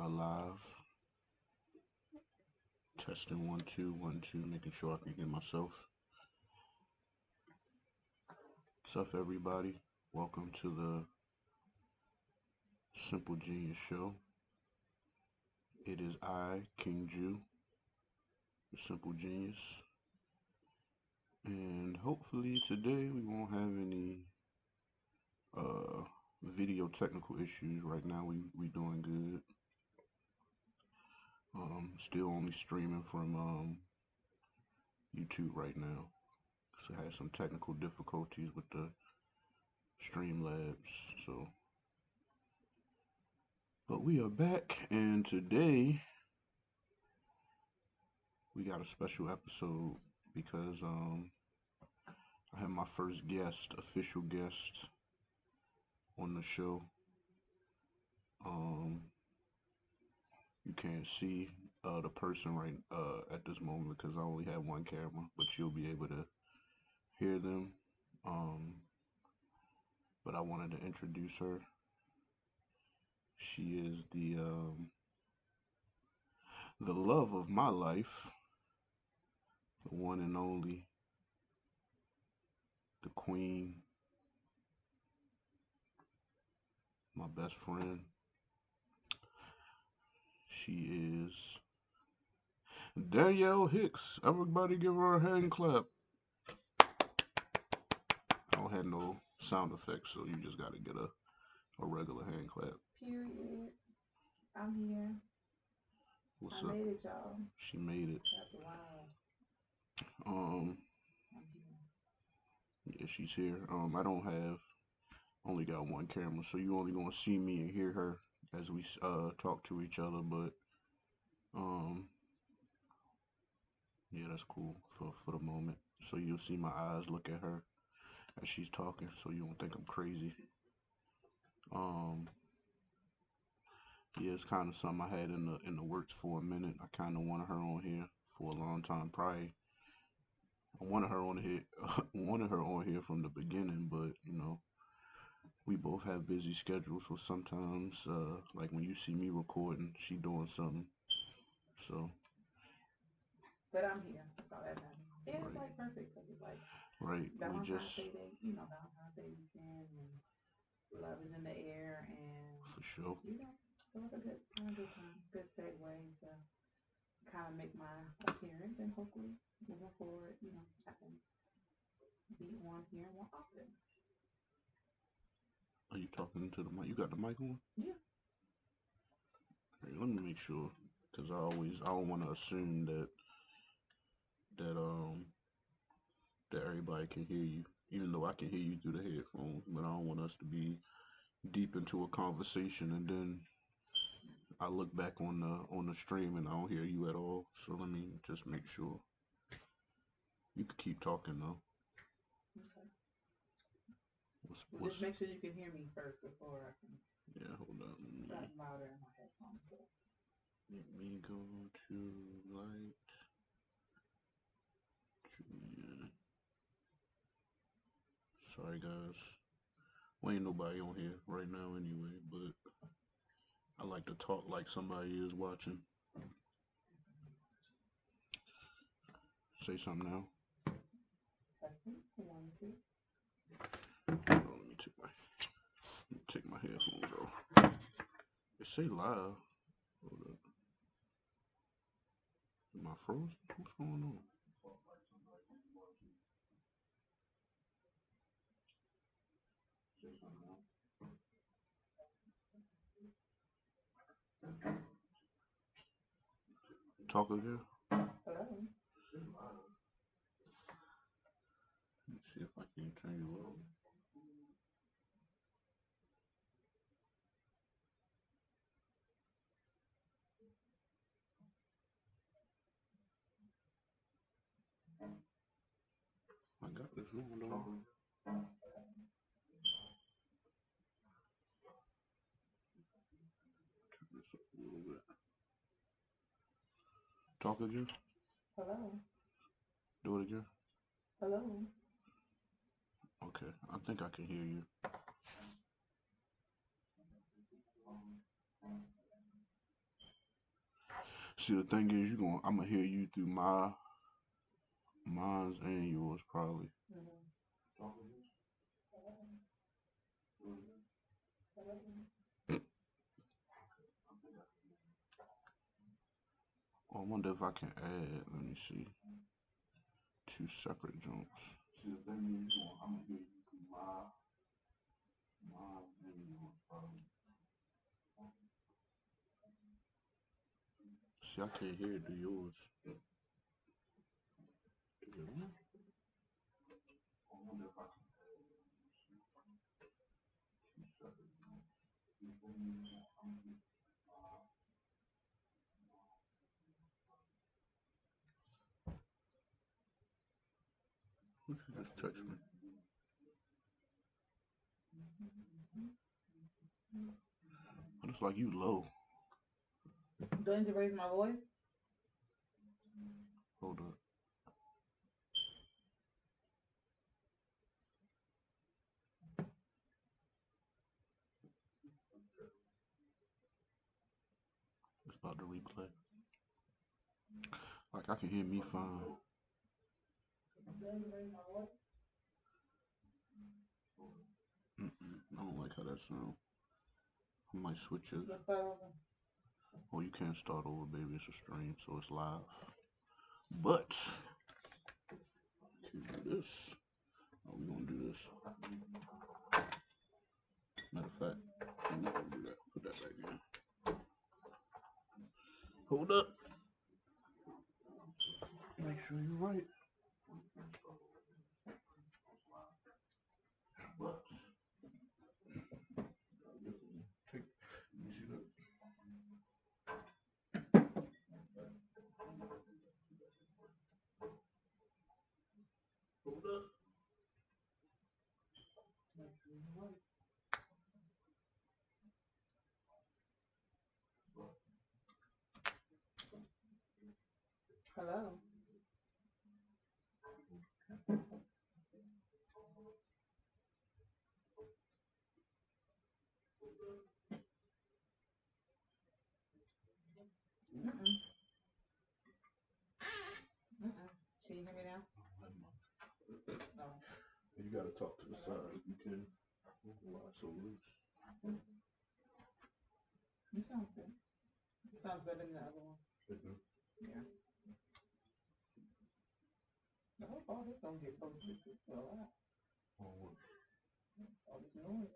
are live. Testing 1 2 1 2, making sure I can hear myself. What's up, everybody? Welcome to the Simple Genius Show. It is I, King Jew, the Simple Genius, and hopefully today we won't have any video technical issues. Right now we doing good. Still only streaming from YouTube right now. So I had some technical difficulties with the Streamlabs. But we are back, and today we got a special episode because I have my first guest, official guest on the show. You can't see the person right at this moment because I only have one camera, but you'll be able to hear them. But I wanted to introduce her. She is the love of my life, the one and only, the queen, my best friend. She is Danielle Hicks. Everybody give her a hand clap. I don't have no sound effects, so you just gotta get a regular hand clap. Period. I'm here. What's I up? made it, y'all. She made it. That's wild. Um, I'm here. yeah, she's here. I don't have only got one camera, so you only gonna see me and hear her as we talk to each other. But yeah, that's cool for the moment. So you'll see my eyes look at her as she's talking, so you don't think I'm crazy. Um, yeah, it's kind of something I had in the works for a minute. I kind of wanted her on here for a long time. Probably I wanted her on here, wanted her on here from the beginning, but you know, we both have busy schedules. So sometimes, like when you see me recording, she doing something. So But I'm here. That's all that matters. And it's right, like perfect because it's like right. We just Valentine's Day, Valentine's Day weekend, and love is in the air, and for sure. it was a good time, good segue to kind of make my appearance, and hopefully moving forward, I can be on here more often. Are you talking to the mic? You got the mic on? Yeah. Hey, let me make sure, cause I don't want to assume that that everybody can hear you, even though I can hear you through the headphones. But I don't want us to be deep into a conversation and then I look back on the stream and I don't hear you at all. So let me just make sure. You could keep talking though. Okay. Well, What's just make sure you can hear me first before I can. yeah, hold on. Got louder in my headphones. So. Let me go to light. Yeah. Sorry guys. Well, ain't nobody on here right now anyway, but I like to talk like somebody is watching. Say something now. Testing. 1 2. Hold on, let me take my headphones off. It say live. Hold up. Am I frozen? What's going on? Talk again. Hello. Let me see if I can turn you up. I got this on though. Turn this up a little bit. Talk again. Hello. Do it again. Hello. Okay. I think I can hear you. See, the thing is, I'm gonna hear you through mine's and yours probably. Oh, I wonder if I can add. Let me see. Two separate jumps. See, the thing is, I'm gonna hear you through mine's and yours probably. See, I can't hear it through yours. I wonder if I can add. Two separate jumps. See, the thing is, I'm gonna hear who should just text me? But it's like you low. Do I need to raise my voice? Hold up. It's about to replay. Like I can hear me fine. Do I need to raise my voice? I don't like how that sounds. I might switch it. Let's start over. Oh, you can't start over, baby. It's a stream, so it's live. But to do this, oh, we gonna do this. Matter of fact, we're not gonna do that. Put that back in. Hold up. Make sure you're right. But take. You see that? Hold up. Make sure you're right. Hello. Mm-mm. Mm-mm. Can you hear me now? No. You gotta talk to the side if you can. Why so loose? You sounds good. It sounds better than the other one. Yeah. I hope all this don't get posted this so all this noise.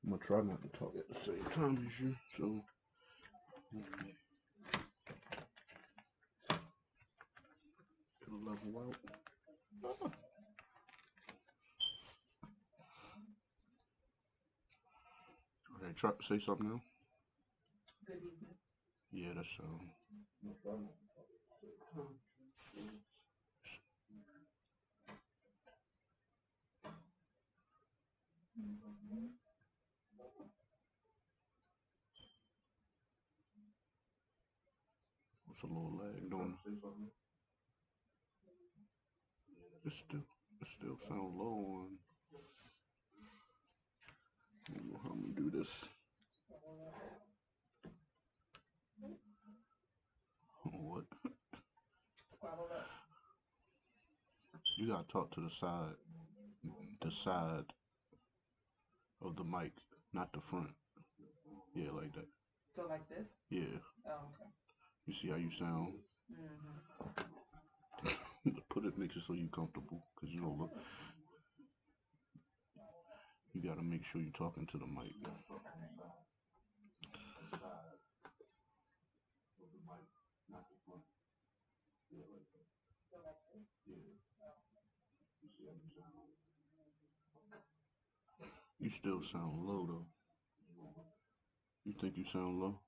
I'm gonna try not to talk at the same time as you, so it'll level out. Okay, try say something now. Good evening. Yeah, that's what's a little lag doing. It still sound low on. I don't know how I'm gonna do this. What? Squabble up. You gotta talk to the side of the mic, not the front. Yeah, like that. So like this? Yeah. Oh, okay. You see how you sound? Put it, make it so you comfortable, cause you don't look. You gotta make sure you're talking to the mic. You still sound low though. You think you sound low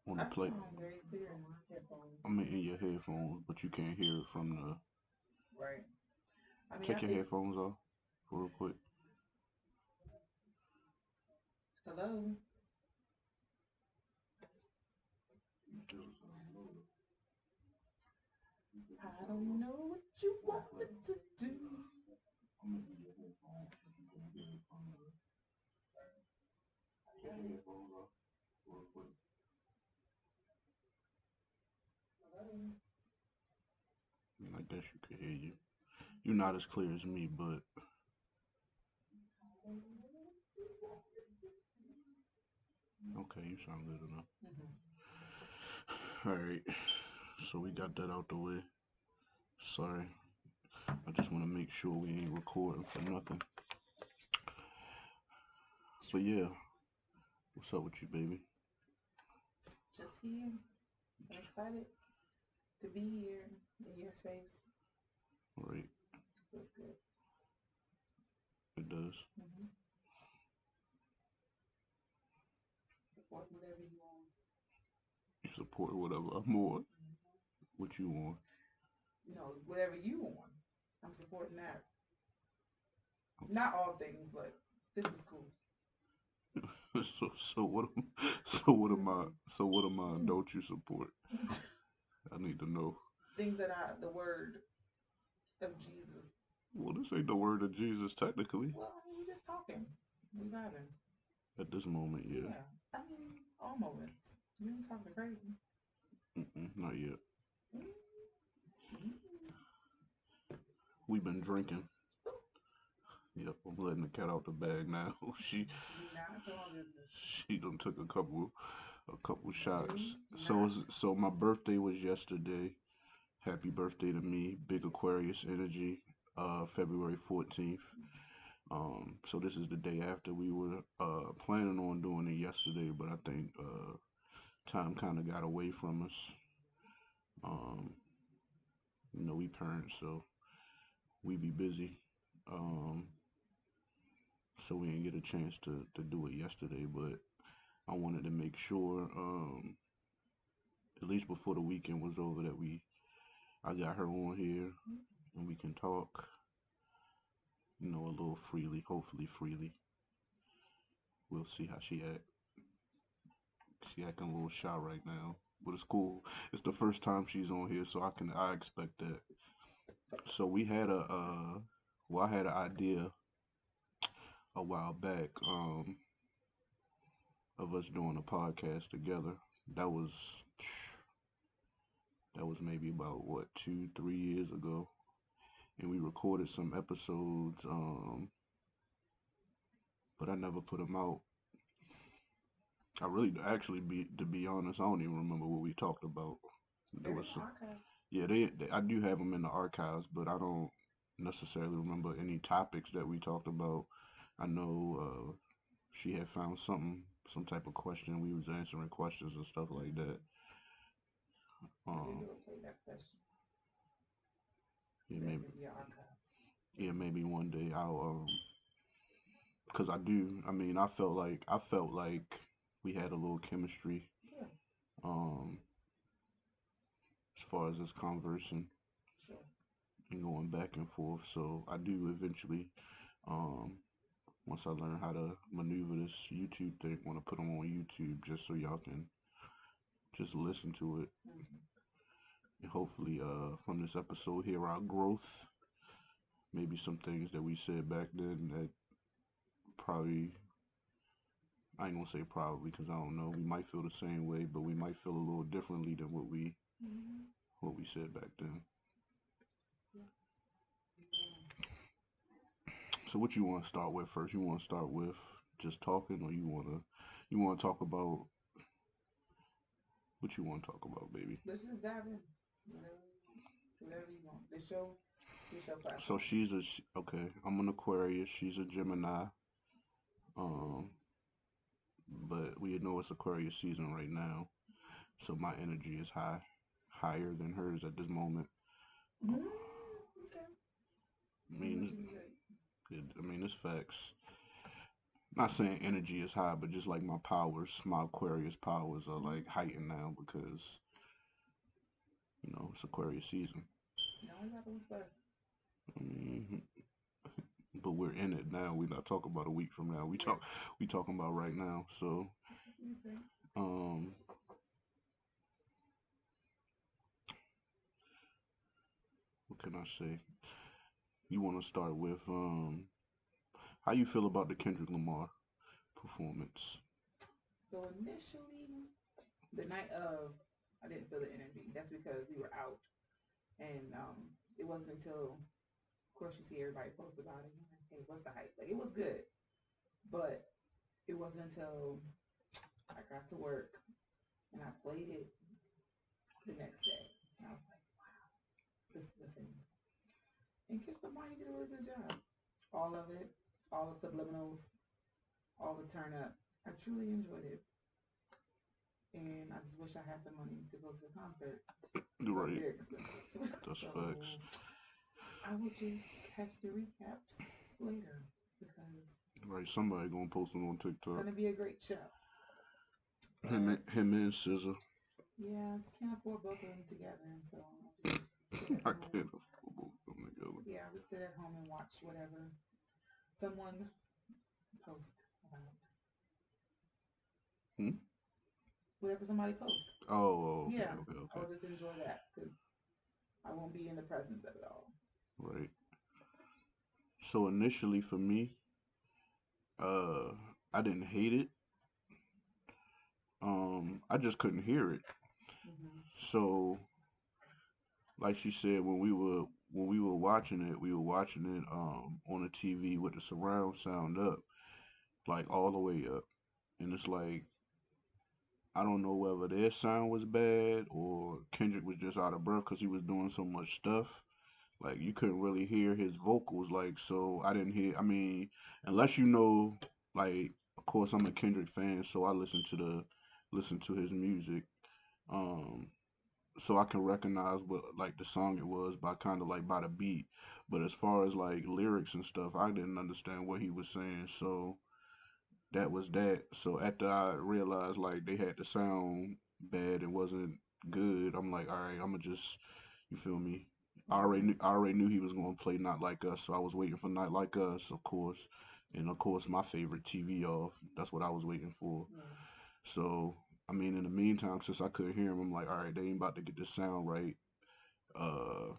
on the plate? I sound very clear in my headphones. I mean, in your headphones, but you can't hear it from the. Right. I mean, Take your headphones off, real quick. Hello. I don't know what you want me to do. I mean, I guess you could hear you. You're not as clear as me, but okay, you sound good enough. All right, so we got that out the way. Sorry, I just want to make sure we ain't recording for nothing. But yeah, what's up with you, baby? Just here. I'm excited to be here in your space. All right, Feels good. it does. Mm-hmm. Support whatever you want. You support whatever I'm on. What you want? Whatever you want. I'm supporting that. Not all things, but this is cool. So what? So what am I? Don't you support? I need to know. Things that are the word of Jesus. Well, this ain't the word of Jesus technically. Well, I mean, we just talking. We vibing. At this moment, yeah. Yeah. I mean, all moments. You ain't talking crazy. Not yet. Mm-hmm. We've been drinking. Yep, I'm letting the cat out the bag now. she Do not tell my business. she done took a couple Do shots. So not. so my birthday was yesterday. Happy birthday to me, big Aquarius energy. February 14th. So this is the day after we were planning on doing it yesterday, but I think time kind of got away from us. Um, we parents, so we be busy. Um, so we didn't get a chance to do it yesterday, but I wanted to make sure, at least before the weekend was over, that I got her on here and we can talk, a little freely, hopefully freely. We'll see how she act. She acting a little shy right now, but it's cool. It's the first time she's on here, so I expect that. So we had I had an idea a while back, of us doing a podcast together. That was that was maybe about what 2 3 years ago, and we recorded some episodes, but I never put them out. I really actually be to be honest, I don't even remember what we talked about. There They're was in the some, archives. yeah, they I do have them in the archives, but I don't necessarily remember any topics that we talked about. I know she had found some type of question. We was answering questions and stuff like that. We could Um, do a playback session. yeah, That maybe could be your archives. yeah, maybe one day cause I do. I mean, I felt like we had a little chemistry, Yeah, um, as far as us conversing sure. and going back and forth. So I do eventually, um, once I learn how to maneuver this YouTube thing, want to put them on YouTube just so y'all can just listen to it. Mm-hmm. And hopefully, from this episode here, our growth, maybe some things that we said back then that probably, I ain't gonna say probably because I don't know, we might feel the same way, but we might feel a little differently than Mm-hmm. what we said back then. Yeah. So what you want to start with first? You want to start with just talking, or you want to talk about what you want to talk about, baby? Let's just dive in. Whatever you want. This your So platform. okay. I'm an Aquarius. She's a Gemini. Um, but we know it's Aquarius season right now, so my energy is higher than hers at this moment. Okay. I I'll let mean, you debate. it's facts. Not saying energy is high, but just like my Aquarius powers are like heightened now because it's Aquarius season. You always have to what's best. I mean, but we're in it now. We're not talking about a week from now. Right. We talking about right now. So, You think? um, what can I say? You want to start with how you feel about the Kendrick Lamar? performance? So initially, the night of, I didn't feel the energy. That's because we were out, and it wasn't until, of course, you see everybody post about it. You're like, hey, what's the hype? Like it was good, but it wasn't until I got to work and I played it the next day. And I was like, this is the thing. And Kiss the Mind did a really good job. All of it, all the subliminals, all the turn up. I truly enjoyed it. And I just wish I had the money to go to the concert, but Right. they're expensive. That's facts. So I will just catch the recaps later because Right. Somebody gonna post them on it's TikTok. going to be a great show. Him, But him and Scissor. yeah, I just can't afford both of them together. And so I'll just sit at I home. can't afford both of them together. Yeah, I'll just sit at home and watch whatever someone post about. Hmm? Whatever somebody posts. Oh, okay, Yeah, okay, I okay. will just enjoy that because I won't be in the presence of it all. Right. So initially for me, uh, I didn't hate it. I just couldn't hear it. Mm-hmm. So, like she said, when we were watching it, we were watching it on the TV with the surround sound up, like all the way up, and it's like I don't know whether their sound was bad or Kendrick was just out of breath because he was doing so much stuff. Like you couldn't really hear his vocals, like so I didn't hear. I mean, unless you know, like of course I'm a Kendrick fan, so I listen to his music. Um, so I can recognize what like the song it was by kind of like by the beat. But as far as like lyrics and stuff, I didn't understand what he was saying. So that was that. So after I realized like they had the sound bad, it wasn't good. I'm like, all right, I'm gonna just, you feel me? Mm-hmm. I already knew he was gonna play Not Like Us, so I was waiting for Not Like Us, of course, and of course my favorite TV off. That's what I was waiting for. Yeah. So I mean, in the meantime, since I couldn't hear him, I'm like, all right, they ain't about to get the sound right. Uh,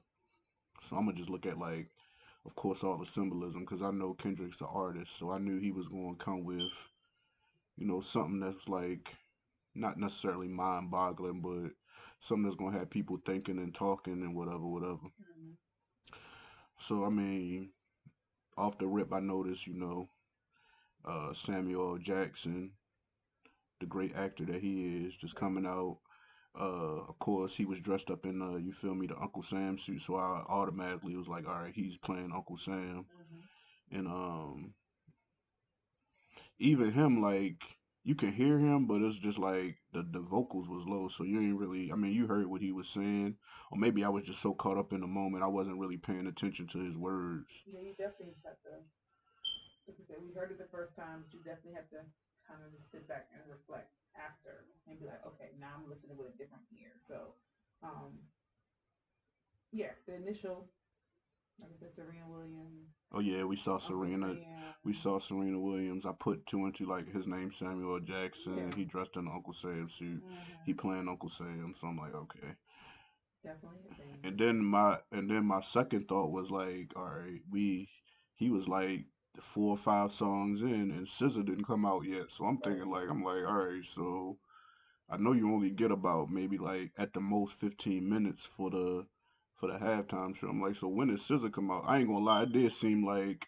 so I'm gonna just look at like, of course, all the symbolism because I know Kendrick's the artist, so I knew he was gonna come with something that's like not necessarily mind boggling, but something that's gonna have people thinking and talking and whatever, whatever. Mm-hmm. So I mean, off the rip, I noticed, Samuel Jackson, the great actor that he is, just Right. coming out. Of course, he was dressed up in, you feel me, the Uncle Sam suit. So I automatically was like, all right, he's playing Uncle Sam. Mm-hmm. And even him, like you can hear him, but it's just like the vocals was low, so you ain't really. I mean, you heard what he was saying, or maybe I was just so caught up in the moment I wasn't really paying attention to his words. Yeah, you definitely just have to, like I said, we heard it the first time, but you definitely have to kind of just sit back and reflect after and be like, okay, now I'm listening with a different ear. So, um, yeah, the initial, like I said, Serena Williams, Oh yeah, we saw Uncle Serena. Sam. We saw Serena Williams. I put two and two, like his name Samuel Yeah. Jackson. He dressed in an Uncle Sam suit. He Mm-hmm. playing Uncle Sam, so I'm like, okay. Definitely a thing. And then my second thought was like, all right, he was like 4 or 5 songs in, and SZA didn't come out yet. So I'm Right. thinking like, I'm like, all right, so I know you only get about maybe like at the most 15 minutes for the halftime show. I'm like, so when did SZA come out? I ain't gonna lie, it did seem like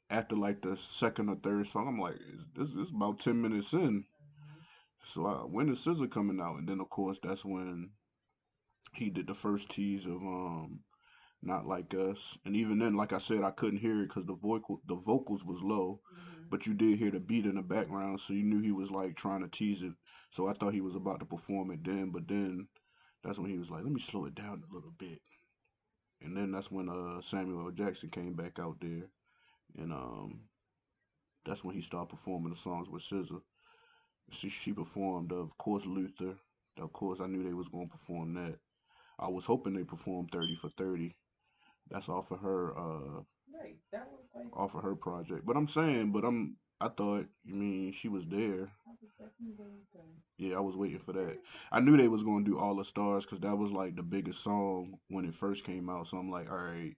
after like the second or third song, I'm like, this is about 10 minutes in. Mm-hmm. So when is SZA coming out? And then of course that's when he did the first tease of Not Like Us. And even then, like I said, I couldn't hear it because the vocals was low, Mm-hmm. but you did hear the beat in the background, so you knew he was like trying to tease it. So I thought he was about to perform it then, but then that's when he was like, "Let me slow it down a little bit." And then that's when Samuel L. Jackson came back out there, and that's when he started performing the songs with SZA. She performed, of course, Luther. Of course, I knew they was gonna perform that. I was hoping they performed 30 for 30. That's Right. That was like, off of her project. But I'm saying, I thought, you mean she was there. I was definitely waiting for Yeah, I was waiting for that. 30 for I knew they was gonna do All the Stars because that was like the biggest song when it first came out. So I'm like, all right,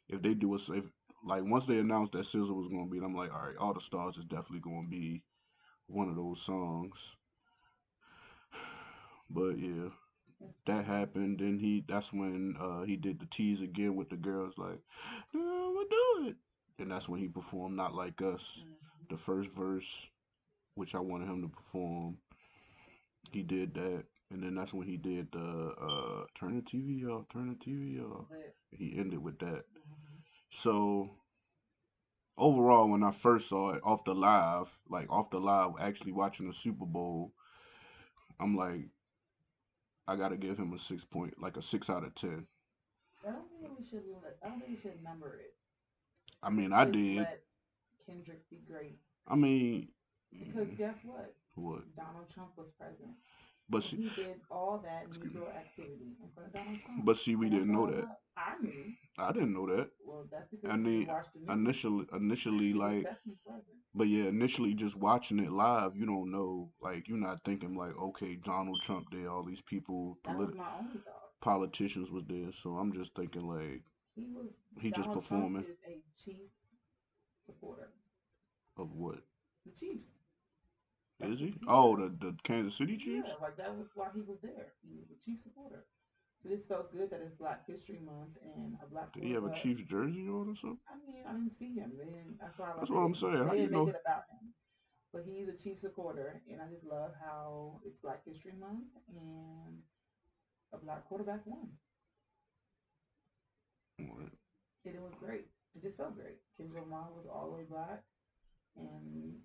if they do a, if like once they announced that SZA was gonna be, I'm like, all right, All the Stars is definitely gonna be one of those songs. But yeah, That's that funny. happened. Then that's when he did the tease again with the girls like, no, I'ma do it. And that's when he performed Not Like Us, Hmm. the first verse, which I wanted him to perform. He did that. And then that's when he did the turn the TV off, turn the TV off. Lit. He ended with that. Hmm. So overall, when I first saw it off the live, actually watching the Super Bowl, I'm like, I gotta give him a 6 point, like a 6 out of 10. I don't think we should. I don't think we should number it. I I think mean, we I just did. let Kendrick be great. I mean, Because mm, guess what? what? Donald Trump was president. But And see, he did all that excuse me. Negro activity in front of Donald Trump. But see, we And that's didn't what know I that. love. I knew. I didn't know that. Well, that's I because you didn't mean, watch the news. initially, He was like, definitely president. but yeah, initially just watching it live, you don't know, like, you're not thinking like, okay, Donald Trump there, all these people, That was my only thought. politicians was there. So I'm just thinking like, He was he just Donald Trump performing is a chief supporter. of what The Chiefs. That's is what he? he Oh, is. the Kansas City Yeah, Chiefs. like that was why he was there. He was a chief supporter. So this felt good that it's Black History Month and a black Did he have a quarterback. Chiefs jersey on or something? I mean, I didn't see him. They didn't. That's why like That's what I'm saying. they How you didn't make know? it about him. But he's a chief supporter, and I just love how it's Black History Month and a black quarterback won, Right. and it was great. It just felt great. Kendrick Lamar was all the way black, and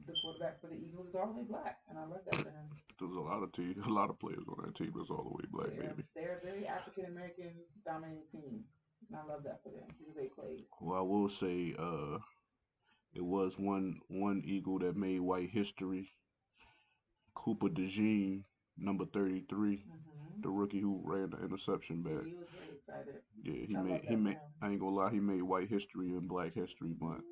the quarterback for the Eagles is all the way black, and I love that for him. There's a lot of team, a lot of players on that team that's all the way black, baby. They're a very African American dominated team, and I love that for them because they played. Well, I will say, it was one Eagle that made white history. Cooper DeJean, number 33, Hmm. the rookie who ran the interception Yeah, back. he was very excited. Yeah, I love he that for made. him. I ain't gonna lie, he made white history and Black History Month.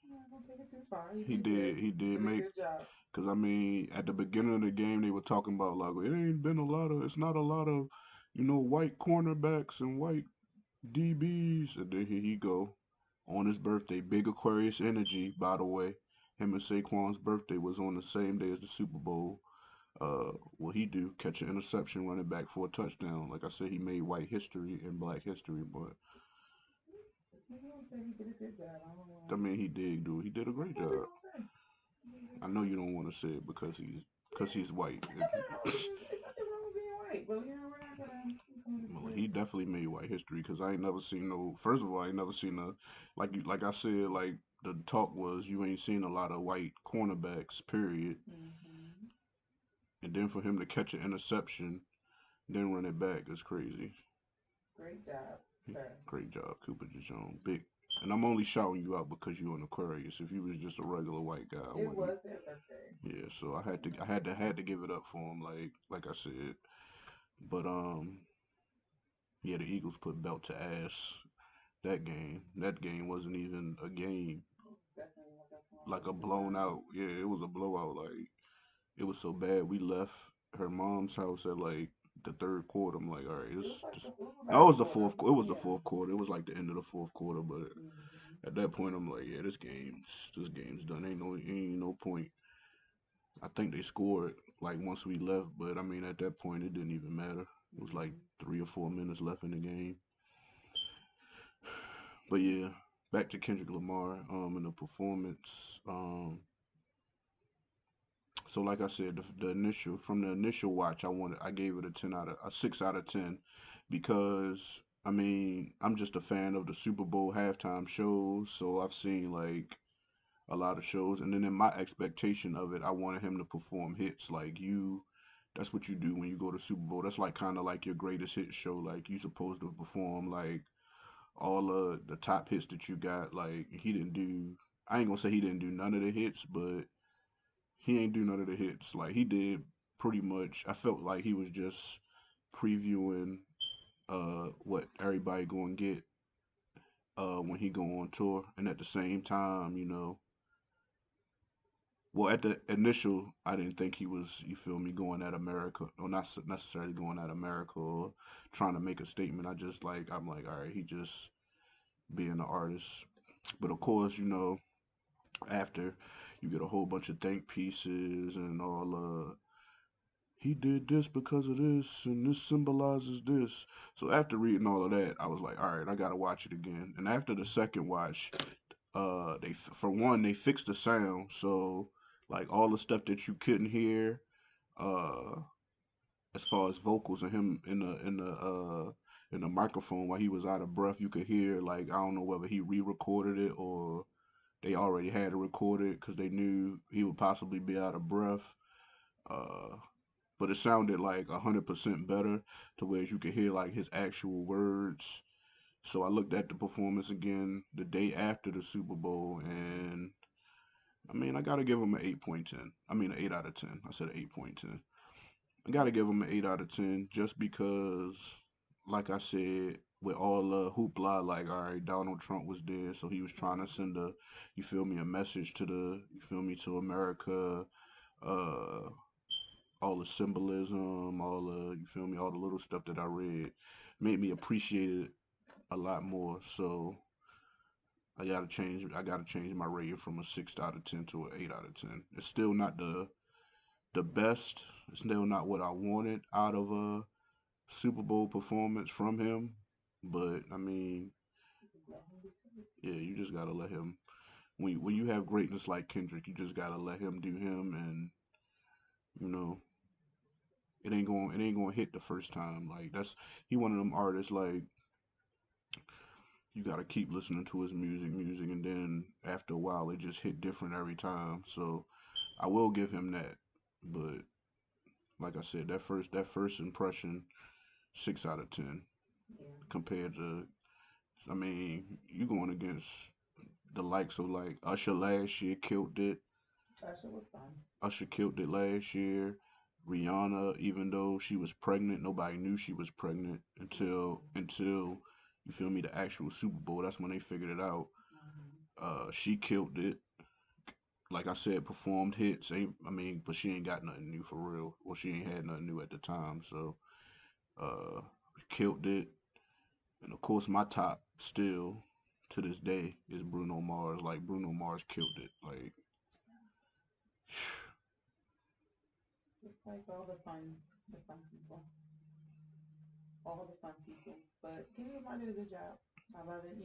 I'm not gonna take it too far. He He did good. did. He He did did a make. good job. Cause I mean, at the beginning of the game, they were talking about like it ain't been a lot of. It's not a lot of, white cornerbacks and white DBs. And then here he go on his birthday. Big Aquarius energy, by the way. Him and Saquon's birthday was on the same day as the Super Bowl. What he do? Catch an interception, running back for a touchdown. Like I said, he made white history and Black history. But He gonna say he did a good job. I don't I know. mean, he did do. He did a That's great what we job. gonna say. He did a I good know job. you don't want to say it because Yeah. he's white. It's nothing wrong with being white, but we're not gonna just Well, say he definitely made white history because I ain't never seen no. First of all, I ain't never seen a like I said, like the talk was you ain't seen a lot of white cornerbacks. Period. mm-hmm. And then for him to catch an interception, then run it back is crazy. Great job, sir. Great job, Cooper DeJean. Big. And I'm only shouting you out because you're an Aquarius. If you was just a regular white guy, I It wouldn't. was their birthday. Yeah, so I had to give it up for him. Like I said, but yeah, the Eagles put belt to ass that game. That game wasn't even a game. It was definitely like a Like a losing blown battle. out. Yeah, it was a blowout. Like it was so bad. We left her mom's house at like the third quarter. I'm like, all right, It was like this. it was No, it about a was the quarter. fourth. It was the Yeah. fourth quarter. It was like the end of the fourth quarter. But Mm-hmm. at that point, I'm like, yeah, this game's done. Ain't no point. I think they scored like once we left, but I mean at that point it didn't even matter. It was like Mm-hmm. 3 or 4 minutes left in the game. But yeah, back to Kendrick Lamar and the performance. So like I said, the initial from the initial watch, I gave it a 6 out of 10 because I mean I'm just a fan of the Super Bowl halftime shows, so I've seen like a lot of shows, and then in my expectation of it, I wanted him to perform hits like you. That's what you do when you go to Super Bowl. That's like kind of like your greatest hit show. Like you supposed to perform like all of the top hits that you got. Like he didn't do. I ain't gonna say he didn't do none of the hits, but he ain't do none of the hits. Like he did pretty much. I felt like he was just previewing what everybody gonna get when he go on tour, and at the same time, well, at the initial, I didn't think he was, you feel me, going at America, or not necessarily going at America or trying to make a statement. I'm like, all right, he just being an artist. But of course, after you get a whole bunch of think pieces and all he did this because of this and this symbolizes this. So after reading all of that, I was like, all right, I gotta watch it again. And after the second watch, for one they fixed the sound, so like all the stuff that you couldn't hear, uh, as far as vocals and him in the microphone while he was out of breath, you could hear like I don't know whether he re-recorded it or they already had it recorded because they knew he would possibly be out of breath. Uh, but it sounded like 100% better to where you could hear like his actual words. So I looked at the performance again the day after the Super Bowl, and I mean I gotta give him an 8.10. I mean an 8 out of 10. I said 8.10. I gotta give him an 8 out of 10 just because, like I said, with all the hoopla, like all right, Donald Trump was there, so he was trying to send you feel me, a message to you feel me, to America. Uh, all the symbolism, all the, you feel me, all the little stuff that I read made me appreciate it a lot more. So I gotta change my rating from a 6 out of 10 to an 8 out of 10. It's still not the best. It's still not what I wanted out of a Super Bowl performance from him. But I mean, yeah, you just gotta let him. When you have greatness like Kendrick, you just gotta let him do him, and you know it ain't going to hit the first time. Like that's he one of them artists like you gotta keep listening to his music, and then after a while it just hit different every time. So I will give him that. But like I said, that first impression, 6 out of 10 Yeah. compared to I mean, you going against the likes of like Usher last year killed it. Usher was fun. Usher killed it last year. Rihanna, even though she was pregnant, nobody knew she was pregnant until you feel me, the actual Super Bowl. That's when they figured it out. Mm-hmm. She killed it. Like I said, performed hits. Ain't I mean, but she ain't got nothing new for real. Well, she ain't had nothing new at the time. So, uh, killed it. And of course, my top still to this day is Bruno Mars. Like Bruno Mars killed it. Like, Just like the fun people, all the fun people. But Kendrick Lamar did a good job. I love it.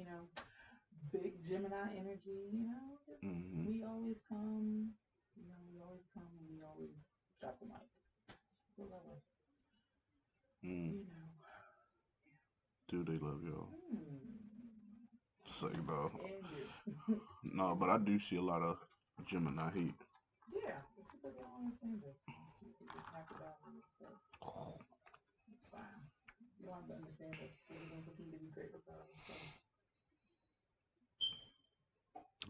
Big Gemini energy. Just mm-hmm, we always come. We always come and we always drop the mic. People love us. mm, You know. do they love y'all? Hmm. Say no, And do. no, but I do see a lot of Gemini heat. Yeah, it's because they don't understand us. It's because they have to balance, but it's fine. You don't have to understand us because we're going to continue to be great regardless. So,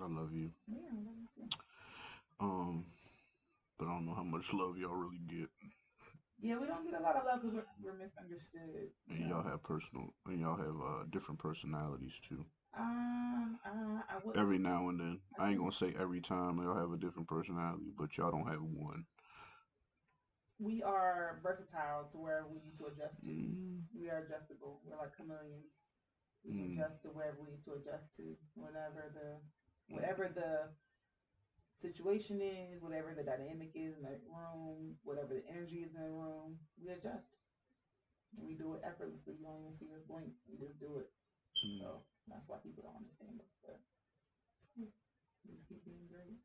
I love you. yeah, I love you too. Um, but I don't know how much love y'all really get, Yeah, we don't get a lot of love because we're misunderstood. and y'all have different personalities too. I would. Every now and then, I I ain't guess gonna say every time y'all have a different personality, but y'all don't have one. we are versatile to where we need to adjust to. Mm, We are adjustable. We're like chameleons. We mm, adjust to wherever we need to adjust to, mm, whatever the situation is, whatever the dynamic is in the room, whatever the energy is in the room, we adjust. And we do it effortlessly. You don't even see us blink. We just do it. mm. So that's why people don't understand us. But it's cool. We just keep being great.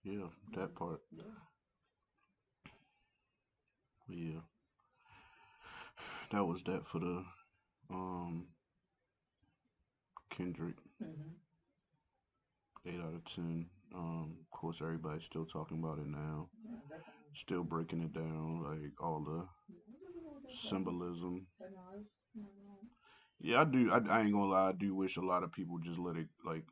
Yeah, that part. Yeah. Yeah, that was that for the um Kendrick. Mm-hmm. 8 out of 10. Of course, everybody's still talking about it now. Yeah, definitely. Still breaking it down, like all the Yeah, it's just a little different. symbolism. But no, it's just not wrong. Yeah, I do. I ain't gonna lie. I do wish a lot of people just let it Yeah, like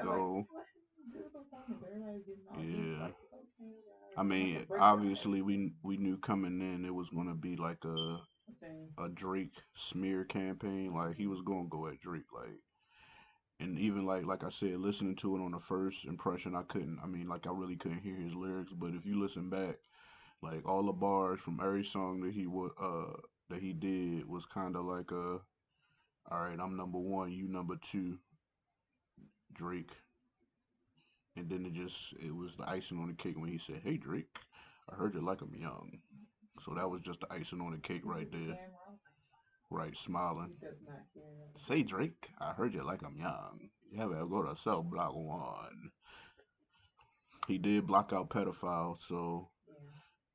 go. just let him do the performance. Everybody's getting all big. Yeah. Like it's okay, guys. I You don't have to mean, break down obviously everything. we knew coming in it was gonna be like Okay. a Drake smear campaign. Like he Mm-hmm. was gonna go at Drake. Like, and even like I said, listening to it on the first impression, I couldn't. I mean, like I really couldn't hear his lyrics. But if you listen back, like all the bars from every song that he did was kind of like a All right, I'm number one, you number two, Drake. And then it was the icing on the cake when he said, "Hey Drake, I heard you like 'em young." So that was just the icing on the cake Look right at the there. camera. I was like, Right, smiling. he does not care at Say all. Drake, I heard you like 'em young. You ever go to cell block one? He did block out pedophile, so Yeah.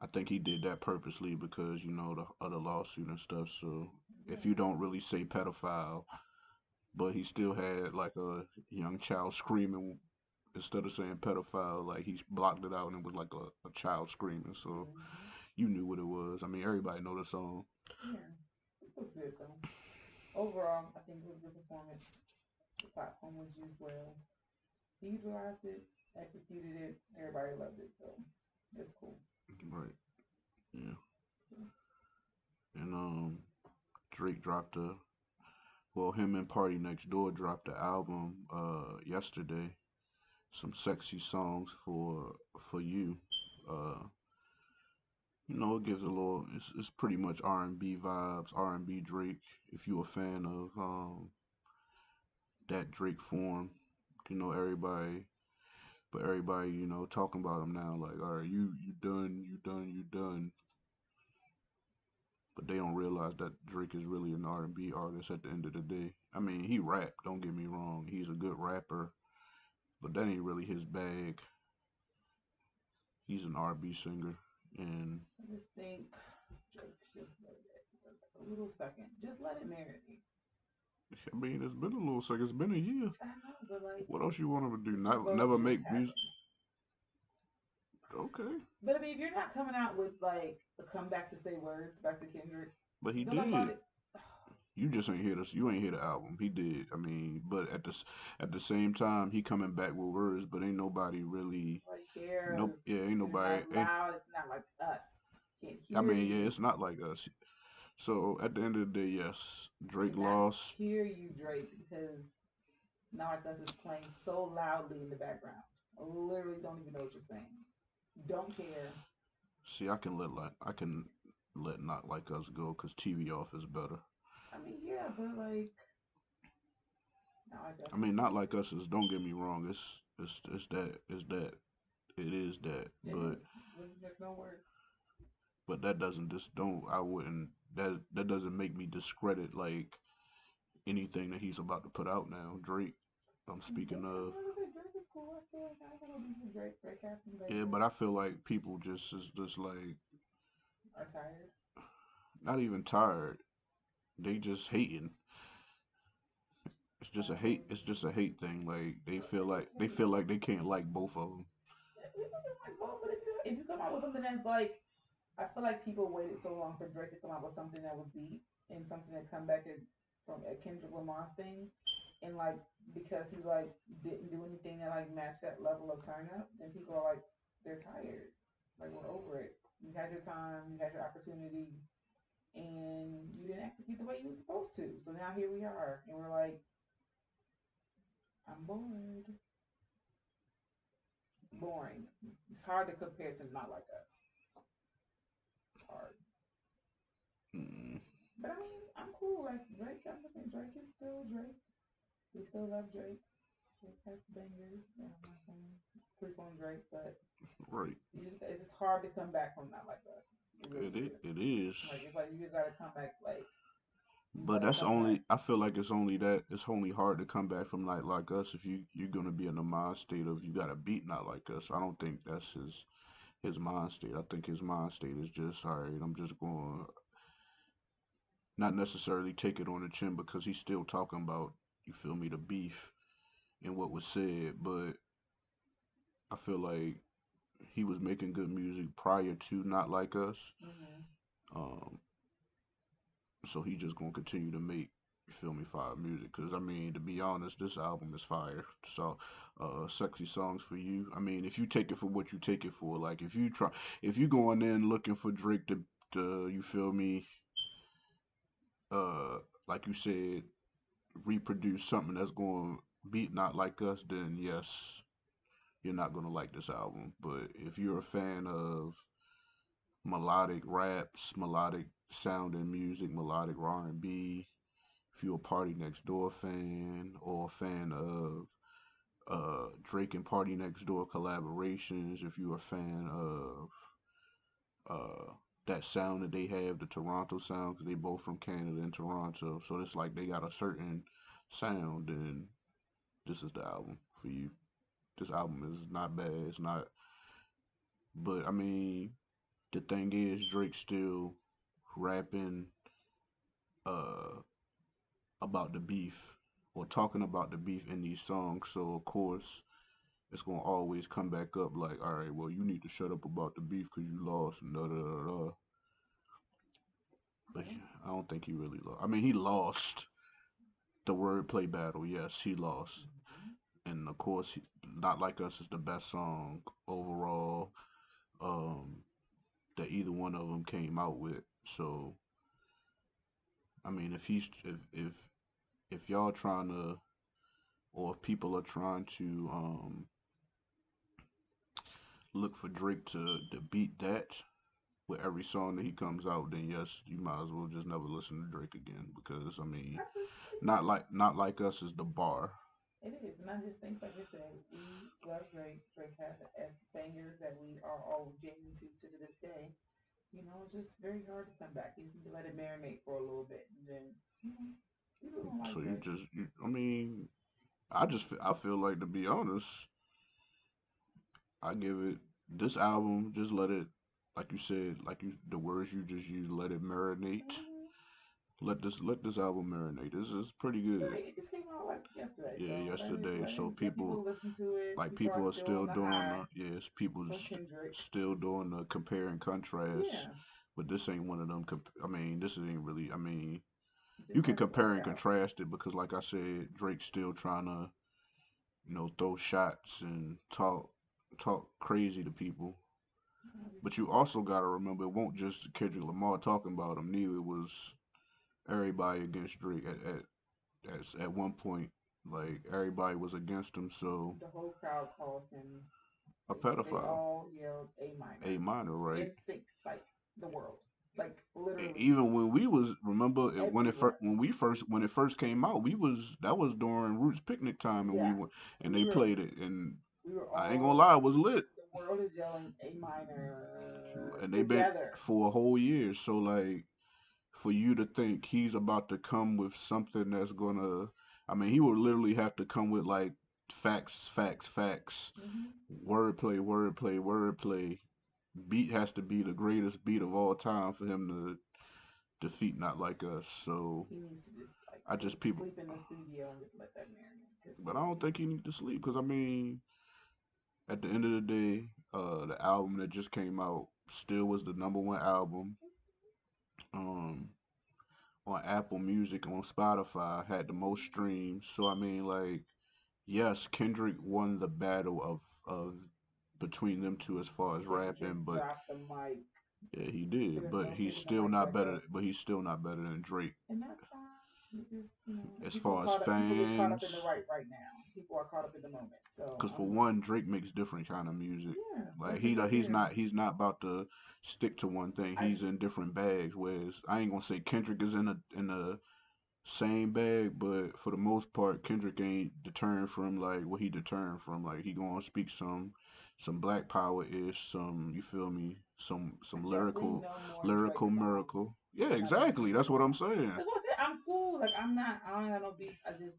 I think he did that purposely because the other lawsuit and stuff. So if you Yeah. don't really say pedophile, but he still had like a young child screaming instead of saying pedophile, like he blocked it out and it was like a child screaming. So Mm-hmm. you knew what it was. I mean, everybody know the song. Yeah. It was good though. Overall, I think it was a good performance. The platform was used well. He utilized it, executed it. Everybody loved it, so it's cool. Right. Yeah. It's cool. And Drake dropped him and Party Next Door dropped the album yesterday. Some sexy songs for you. Uh, it gives a little. It's pretty much R&B vibes, R&B Drake. If you're a fan of that Drake form, everybody, but everybody, talking about him now. Like, all right, you done, you done, you done. But they don't realize that Drake is really an R&B artist at the end of the day. I mean, he rap. Don't get me wrong. He's a good rapper, but that ain't really his bag. He's an R&B singer, and I just think, just let it a little second. Just let it marinate. I mean, it's been a little second. It's been a year. I know, but like What else you want him to do? the Super Not Bowl never just make music? happened. Okay, But I mean, if you're not coming out with like a comeback to say words back to Kendrick, but he nobody bought did. it. You just ain't hear this. You ain't hear the album. He did. I mean, but at the same time, he coming back with words. But ain't nobody really. Nobody Nope. cares. Yeah, ain't You're nobody. not loud. It's not like us. Can't I hear mean, yeah, you. it's not like us. So at the end of the day, yes, Drake Cannot lost. hear you, Drake, because Not Like Us is playing so loudly in the background. I literally don't even know what you're saying. Don't care. See, I can let not like us go because TV off is better. I mean, yeah, but like Not Like Us I is mean, not just like us is. Don't get me wrong. It's that it is that. it is. There's no words. But that doesn't just don't. I wouldn't. That doesn't make me discredit like anything that he's about to put out now. Drake. I'm speaking Drake, I of. mean, like I said, Drake is cool. I still like. I don't know beef with Drake. Drake has some Yeah, but bangers. I feel like people just is just like Are tired. not even tired. They just hating. It's just a hate. It's just a hate thing. Like they Don't feel say like it's they hate. feel like they can't like both of them. People just like both, but if you come out with something that's like, I feel like people waited so long for Drake to come out with something that was deep and something that come back from a Kendrick Lamar's thing, and like because he like didn't do anything that like matched that level of turn up, then people are like they're tired, like we're over it. You had your time, you had your opportunity, and you didn't execute the way you were supposed to. So now here we are, and we're like, I'm bored. It's boring. It's hard to compare to Not Like Us. It's hard. Mm, But I mean, I'm cool. Like Drake, I'm listening. Drake is still Drake. We still love Drake. Drake has bangers. I'm not gonna sleep on Drake, but right. it's just hard to come back from Not Like Us. It really is. It is. Like you just gotta come back. Like you But gotta that's come back. only. I feel like it's only that. It's only hard to come back from night like us if you're gonna be in the mind state of you gotta beat not like us. I don't think that's his mind state. I think his mind state is just all right. I'm just going to not necessarily take it on the chin because he's still talking about you feel me the beef and what was said, but I feel like he was making good music prior to not like us. Hmm. Um, so he just gonna continue to make you feel me fire music because I mean to be honest, this album is fire. So, sexy songs for you. I mean, if you take it for what you take it for, like if you going in looking for Drake to you feel me, uh, like you said, reproduce something that's going to beat not like us, then yes, you're not gonna like this album. But if you're a fan of melodic raps, melodic sounding music, melodic R&B, if you're a Party Next Door fan or a fan of Drake and Party Next Door collaborations, if you're a fan of that sound that they have, the Toronto sound, because they both from Canada and Toronto, so it's like they got a certain sound, and this is the album for you. This album is not bad. It's not, but I mean, the thing is, Drake still rapping uh about the beef or talking about the beef in these songs. So of course, it's gonna always come back up like, all right, well, you need to shut up about the beef because you lost and da da da da. But Yeah. I don't think he really lost. I mean, he lost the wordplay battle. Yes, he lost, Hmm. and of course, not like us is the best song overall. Um, that either one of them came out with. So I mean, if y'all trying to, or if people are trying to look for Drake to beat that with every song that he comes out, then yes, you might as well just never listen to Drake again because I mean, not like us is the bar. It is, and I just think, like I said, we love Drake. Drake has bangers that we are all jamming to this day. You know, it's just very hard to come back. You just need to let it marinate for a little bit, and then you know, people don't So like you Drake. just, I mean, I feel like to be honest, I give it this album. Just let it, like you said, like you the words you just used, let it marinate. Hmm. Let this album marinate. This is pretty good. Right, it just came out like yesterday, Yeah, so yesterday. So let people people listen to it. like People are people are still still on the doing high the yes, people for Kendrick. still doing the compare and contrast. Yeah, But this ain't one of them. I mean, this ain't really. I mean, just you can let it rock compare and out. contrast it because, like I said, Drake's still trying to throw shots and talk crazy to people. But you Obviously, also gotta remember, it won't just Kendrick Lamar talking about him. Neither it was everybody against Drake at one point. Like everybody was against him. So the whole crowd called him. a They pedophile, all yelled A A minor minor, right? in sync, like the world, like literally Even when we was remember everywhere. when it first came out, we was that was during Roots picnic time, and we Yeah, went and we they were played it, and we were I ain't gonna all lie, it was lit, the world is yelling A minor and they been together. for a whole year. So like for you to think he's about to come with something that's gonna, I mean, he would literally have to come with like facts, facts, facts, Hmm. wordplay, wordplay, wordplay. Beat has to be the greatest beat of all time for him to defeat Not Like Us. So He needs to just like I just people, sleep in the studio and just let that marinate because but I don't think he need to sleep because I mean, at the end of the day, the album that just came out still was the number one album. Um, on Apple Music, on Spotify, had the most streams. So I mean, like, yes, Kendrick won the battle of between them two as far as rapping, Kendrick but dropped the mic. yeah, he did. There's But no he's picking the still mic not back better. up, But he's still not better than Drake and that's fine. It just as people far as caught up. People get caught up in the fans. right now. People are caught up in the moment. So Because for one, Drake makes different kind of music. yeah, Like it's a very he's not about to stick to one thing. I He's in different bags. Whereas I ain't gonna say Kendrick is in the same bag, but for the most part, Kendrick ain't deterring from like what he deterring from. Like he gonna speak some Black Power ish, some you feel me, I some definitely know more Drake lyrical songs miracle. Yeah, than I do exactly. That's Kendrick what I'm songs. saying. That's what I said. I'm cool. Like I'm not. I don't have no beef. I just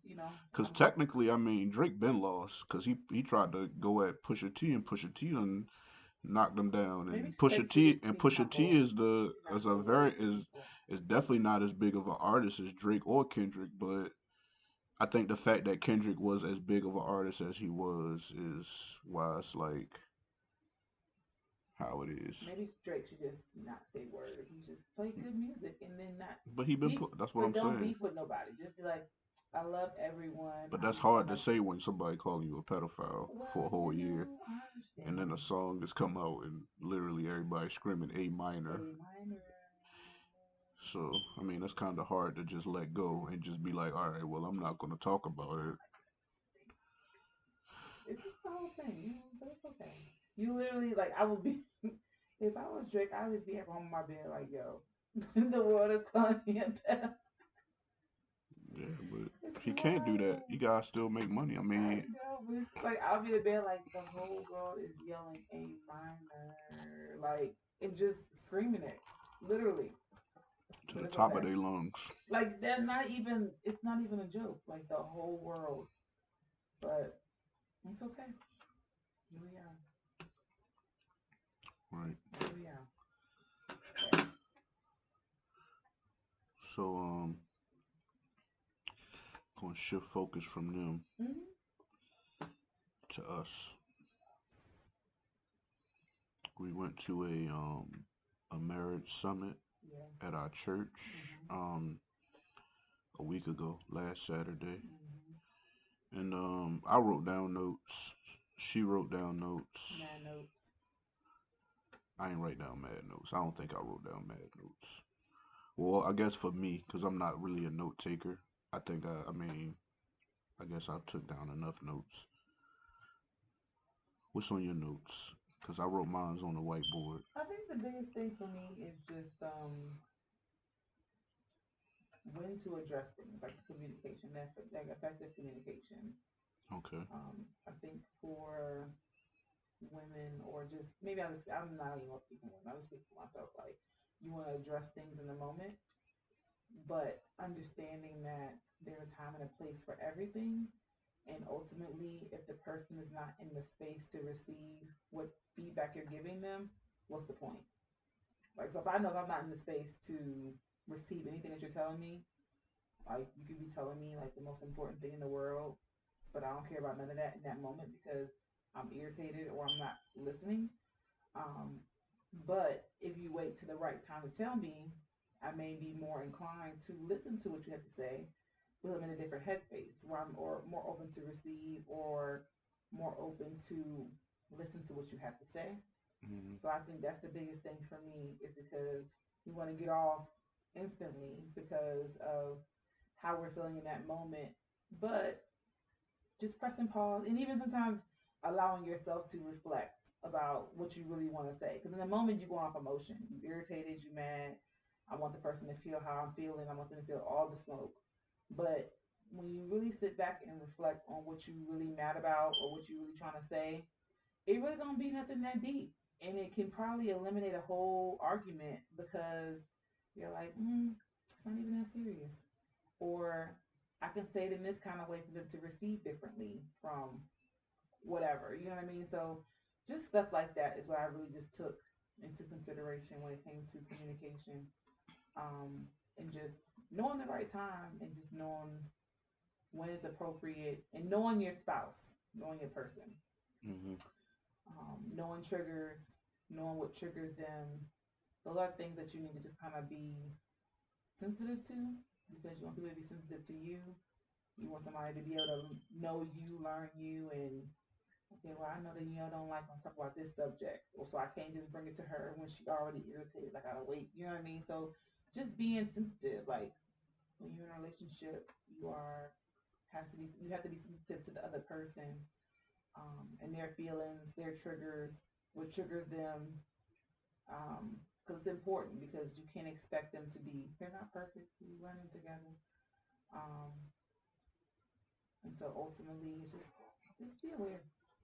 Cause I'm technically, I mean, Drake been lost. Cause he tried to go at Pusha T and Pusha T and knock them down. maybe And Pusha Drake should T just be humble is the and not is a say very words to people. is definitely not as big of an artist as Drake or Kendrick, but I think the fact that Kendrick was as big of an artist as he was is why it's like how it is. Maybe Drake should just not say words and just play good music and then not But he been beef, put. That's what but I'm don't saying. beef with nobody. Just be like, I love everyone. But that's I'm doing hard my to say music. when somebody calling you a pedophile for a Well, whole year, I and then a understand. song has come out and literally everybody screaming A A minor. minor. So I mean, that's kind of hard to just let go and just be like, all right, well, I'm not going to talk about it. It's just the whole thing, but it's okay. You literally like I would be if I was Drake, I'd just be at home in my bed like, yo, the world is calling me a pedophile. Yeah, but It's he can't do that. He wild. gotta still make money. I I mean, know, but it's like I'll be in the bed like the whole world is yelling A minor, like and just screaming it, literally. to But the it's top of okay. their lungs. Like they're not even. It's not even a joke. Like the whole world, but it's okay. Here we are. Right. Here we are. Okay. So gonna shift focus from them Mm-hmm. to us. We went to a marriage summit Yeah. at our church Mm-hmm. a week ago, last Saturday, Mm-hmm. and I wrote down notes. She wrote down notes. Mad notes. I ain't write down mad notes. I don't think I wrote down mad notes. Well, I guess for me, because I'm not really a note taker, I think I mean, I guess I took down enough notes. What's on your notes? Because I wrote mine on the whiteboard. I think the biggest thing for me is just when to address things, like communication, like effective communication. Okay. I think for women, or just maybe I'm not even gonna speak for women. I'm gonna speak for myself. Like you want to address things in the moment, but understanding that there's a time and a place for everything. And ultimately, if the person is not in the space to receive what feedback you're giving them, what's the point? Like, so if I know if I'm not in the space to receive anything that you're telling me, like you could be telling me like the most important thing in the world, but I don't care about none of that in that moment because I'm irritated or I'm not listening. Um, but if you wait to the right time to tell me, I may be more inclined to listen to what you have to say, but I'm in a different headspace where I'm or more open to receive or more open to listen to what you have to say. Hmm. So I think that's the biggest thing for me is because we want to get off instantly because of how we're feeling in that moment. But just pressing pause and even sometimes allowing yourself to reflect about what you really want to say. Because in the moment you go off emotion, you irritated, you mad. I want the person to feel how I'm feeling. I want them to feel all the smoke. But when you really sit back and reflect on what you really mad about or what you really trying to say, it really don't be nothing that deep, and it can probably eliminate a whole argument because you're like, it's not even that serious, or I can say it in this kind of way for them to receive differently from whatever, you know what I mean? So just stuff like that is what I really just took into consideration when it came to communication, um, and just knowing the right time and just knowing when it's appropriate and knowing your spouse, knowing your person, Hmm. knowing triggers, knowing what triggers them. Those are things that you need to just kind of be sensitive to because you want people to be sensitive to you. You want somebody to be able to know you, learn you, and okay, well, I know that don't like when I talk about this subject, or so I can't just bring it to her when she already irritated. I gotta wait. You know what I mean? So just being sensitive, like when you're in a relationship, you have to be sensitive to the other person, and their feelings, their triggers, what triggers them, because it's important because you can't expect them to be. They're not perfect. We're learning together, um, and so ultimately, it's just be aware,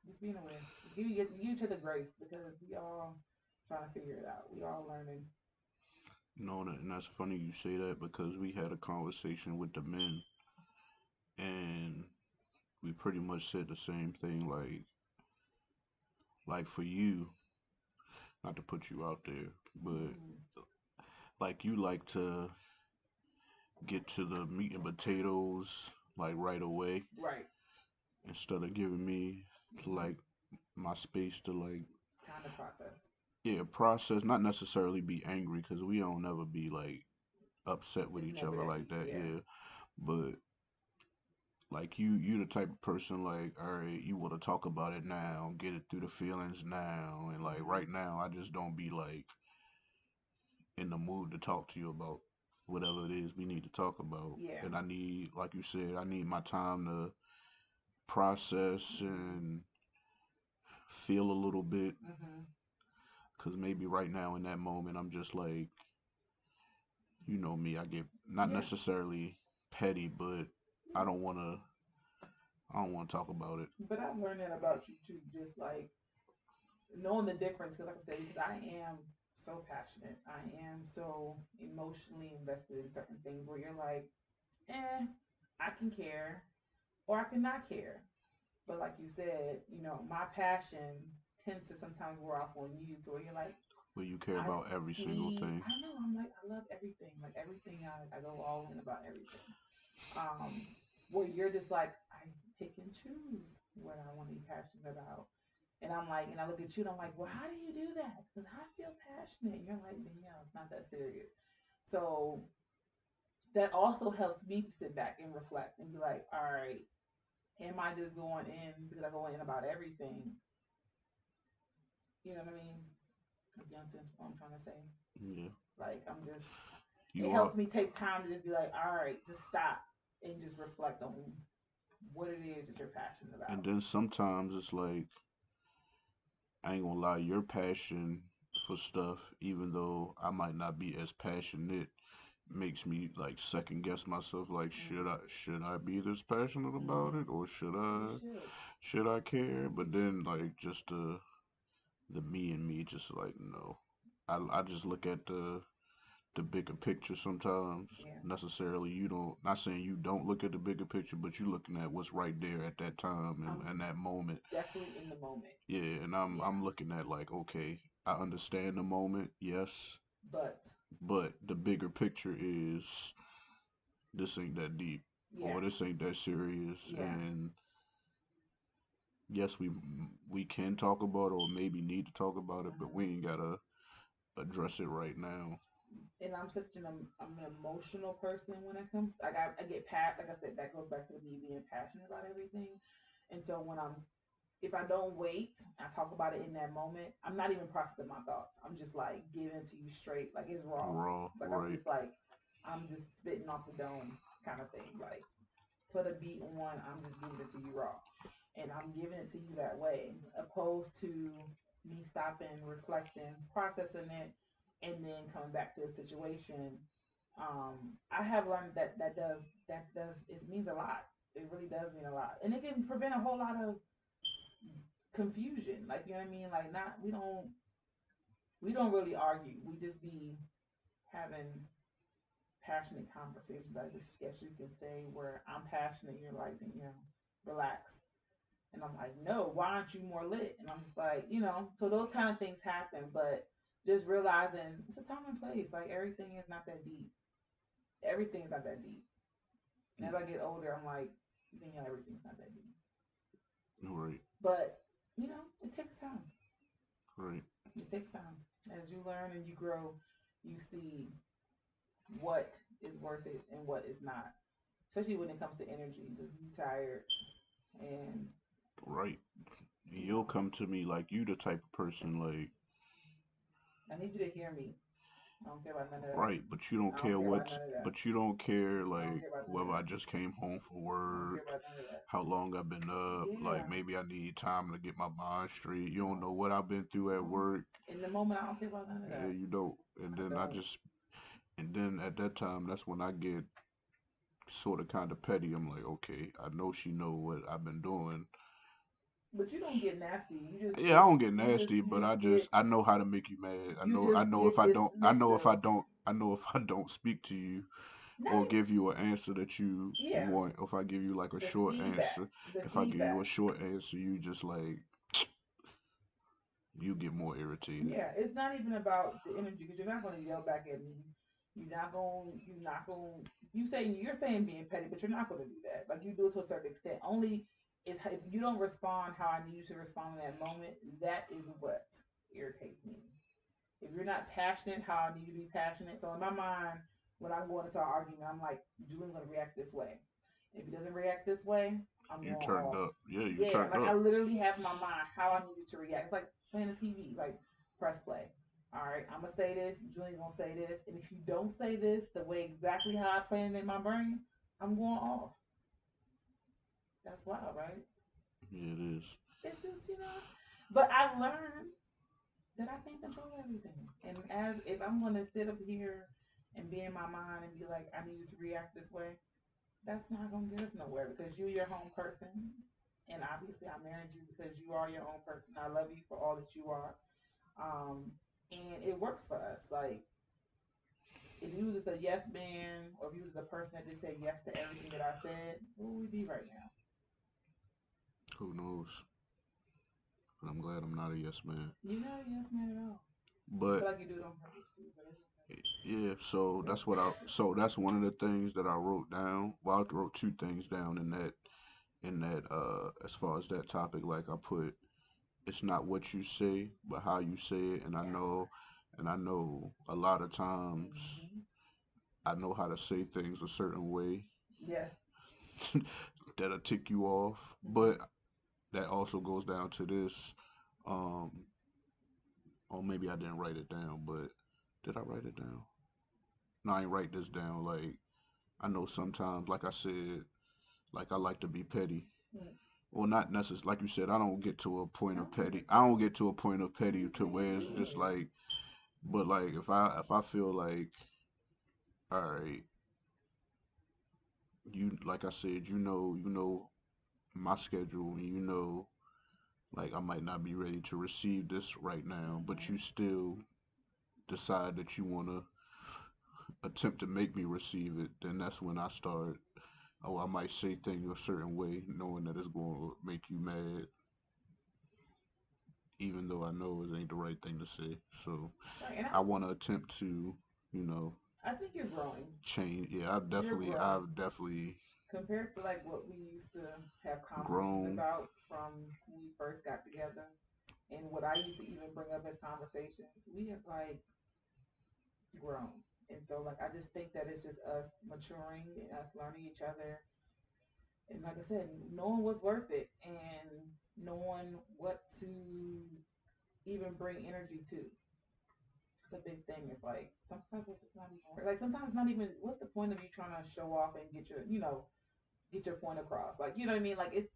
just being aware, just give each other grace because we all trying to figure it out. We all learning. No, and that's funny you say that because we had a conversation with the men, and we pretty much said the same thing. Like for you, not to put you out there, but Mm, like you like to get to the meat and potatoes like right away right. instead of giving me Mm-hmm. like my space to like Kind of process. yeah process, not necessarily be angry because we don't ever be like upset with It's each never other that like deep. that, Yeah. yeah. But like you the type of person like, all right, you want to talk about it now, get it through the feelings now, and like Mm-hmm. right now, I just don't be like in the mood to talk to you about whatever it is we need to talk about. Yeah. And I need, like you said, I need my time to process Mm-hmm. and feel a little bit, Mm-hmm. because maybe right now in that moment, I'm just like, you know me, I get not Yeah. necessarily. petty, but I don't want to. I don't want to talk about it. But I've learned that about you too, just like knowing the difference. Because, like I said, because I am so passionate, I am so emotionally invested in certain things where you're like, I can care or I cannot care. But like you said, my passion tends to sometimes wear off on you to where you're like, Where you care I about every single see, thing. I know, I'm like, I love everything. Like everything, I go all in about everything. Um, where you're just like, I pick and choose what I want to be passionate about. And I'm like, and I look at you and I'm like, well, how do you do that? Because I feel passionate. And you're like, Danielle, it's not that serious. So that also helps me to sit back and reflect and be like, all right, am I just going in because I go in about everything? You know what I mean? If you understand what I'm trying to say. Yeah, Like I'm just, it you are. helps me take time to just be like, all right, just stop and just reflect on what it is that you're passionate And about. then sometimes it's like I ain't gonna lie, your passion for stuff, even though I might not be as passionate, makes me like second guess myself. Like, Mm-hmm. should I be this passionate about Mm-hmm. it, or You should. should I care? You But then should. like just the me and me, just like no. I just look at the bigger picture sometimes. Yeah. Necessarily, you don't. Not saying you don't look at the bigger picture, but you looking at what's right there at that time and I'm that moment. definitely in the moment. Yeah, and I'm Yeah. looking at like, okay, I understand the moment, yes, But but the bigger picture is this ain't that deep yeah. or this ain't that serious, Yeah. and yes, we can talk about it or maybe need to talk about it, but we Uh-huh. ain't gotta address it right now. And I'm such I'm an emotional person when it comes. I get pat. Like I said, that goes back to me being passionate about everything. And so when I'm if I don't wait, I talk about it in that moment. I'm not even processing my thoughts. I'm just like giving it to you straight, like it's raw. Raw, Like right? I'm just spitting off the dome kind of thing. Like put a beat on, I'm just giving it to you raw, and I'm giving it to you that way, opposed to me stopping, reflecting, processing it, and then coming back to the situation. I have learned that does it means a lot. It really does mean a lot, and it can prevent a whole lot of confusion. Like you know what I mean? Like not we don't really argue. We just be having passionate conversations. I just guess you can say where I'm passionate, you're like, relax. And I'm like, no, why aren't you more lit? And I'm just like, so those kind of things happen, but just realizing it's a time and place. Like everything is not that deep. Everything's not that deep. And as I get older, I'm like, everything's not that deep. Right, But it takes time. right. It takes time. As you learn and you grow, you see what is worth it and what is not. Especially when it comes to energy, because you're tired and Right. And you you'll know, come to me like you the type of person like I need you to hear me. I don't care about none of that. right, but you don't I don't care care about what none of that. but you don't care I don't like care about none of whether I that. just came home for I don't care work, about none of that. how long I've been up, Yeah. like maybe I need time to get my mind straight. You don't No. know what I've been through at No. work. In the moment, I don't care about none of Yeah, that. you don't. And I then don't. and then at that time that's when I get sort of kind of petty. I'm like, okay, I know she know what I've been doing. But you don't get nasty. Yeah, I don't get nasty, You but just get I know how to make you mad. you I just know if get dismissive. I know if I don't speak to you Not or even, give you an answer that you yeah. want, if I give you like a The short feedback. answer, The if I give you a feedback. short answer, you just like you get more irritated. Yeah, it's not even about the energy because you're not going to yell back at me. You're not going. You're saying being petty, but you're not going to do that. Like you do it to a certain extent. Only if you don't respond how I need you to respond in that moment. That is what irritates me. If you're not passionate how I need you to be passionate. So in my mind, when I'm going into an argument, I'm like, Julian's going to react this way. If he doesn't react this way, I'm You going turned off. up. Yeah, you Yeah, turned like I up. literally have in my mind how I needed to react. It's like playing the TV. Like press play. All right, I'm gonna say this. Julian's gonna say this, and if you don't say this the way exactly how I planned it in my brain, I'm going off. That's wild, right? Yeah, it is. It's just But I learned that I can't control everything, and as if I'm gonna sit up here and be in my mind and be like, I need you to react this way. That's not gonna get us nowhere because you're your own person, and obviously I married you because you are your own person. I love you for all that you are, um, and it works for us. Like if you was just a yes man, or if you was the person that just said yes to everything that I said, where would we be right now? Who knows? And I'm glad I'm not a yes man. You're not a yes man at all. I feel But like you do it on purpose too, but it's yeah, so okay. that's what I. So that's one of the things that I wrote down. Well, I wrote two things down in that as far as that topic. Like I put, it's not what you say, but how you say it. Yeah. And I know a lot of times Hmm. I know how to say things a certain way Yes. that'll tick you off. Hmm. But that also goes down to this. Um, or maybe I didn't write it down, but did I write it down? No, I ain't write this down. Like I know sometimes, like I said, like I like to be petty. Mm. Well, not necessarily. Like you said, I don't get to a point No, of petty. that's I don't good. get to a point of petty You to where saying it's just good. like. But like if I feel like, all right, you like I said, you know my schedule, and you know like I might not be ready to receive this right now, but you Hmm. still decide that you want to attempt to make me receive it, then that's when I start. Oh, I might say things a certain way, knowing that it's going to make you mad, even though I know it ain't the right thing to say. So Right, and I want to attempt to, you know, I think you're growing. change. Yeah, You're growing I've definitely compared to like what we used to have conversations grown. about from when we first got together, and what I used to even bring up as conversations. We have like grown, and so like I just think that it's just us maturing and us learning each other, and like I said, knowing what's worth it and knowing what to even bring energy to. It's a big thing. It's like sometimes it's just not even worth. Like sometimes it's not even. What's the point of you trying to show off and get your, get your point across? Like you know what I mean? Like it's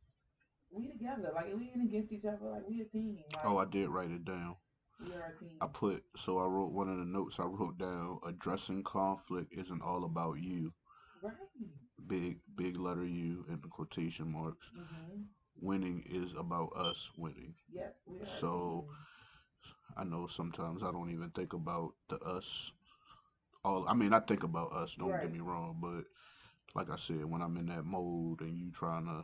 we together. Like we ain't against each other. Like we a team. Oh, Like I did write it down. we are a team. I wrote one of the notes I wrote down. Addressing conflict isn't all about you. Right. Big letter U in the quotation marks. Mm-hmm. Winning is about us winning. Yes, we are a So team. I know sometimes I don't even think about the us. All I mean, I think about us. Don't get Right. me wrong, but like I said, when I'm in that mode and you trying to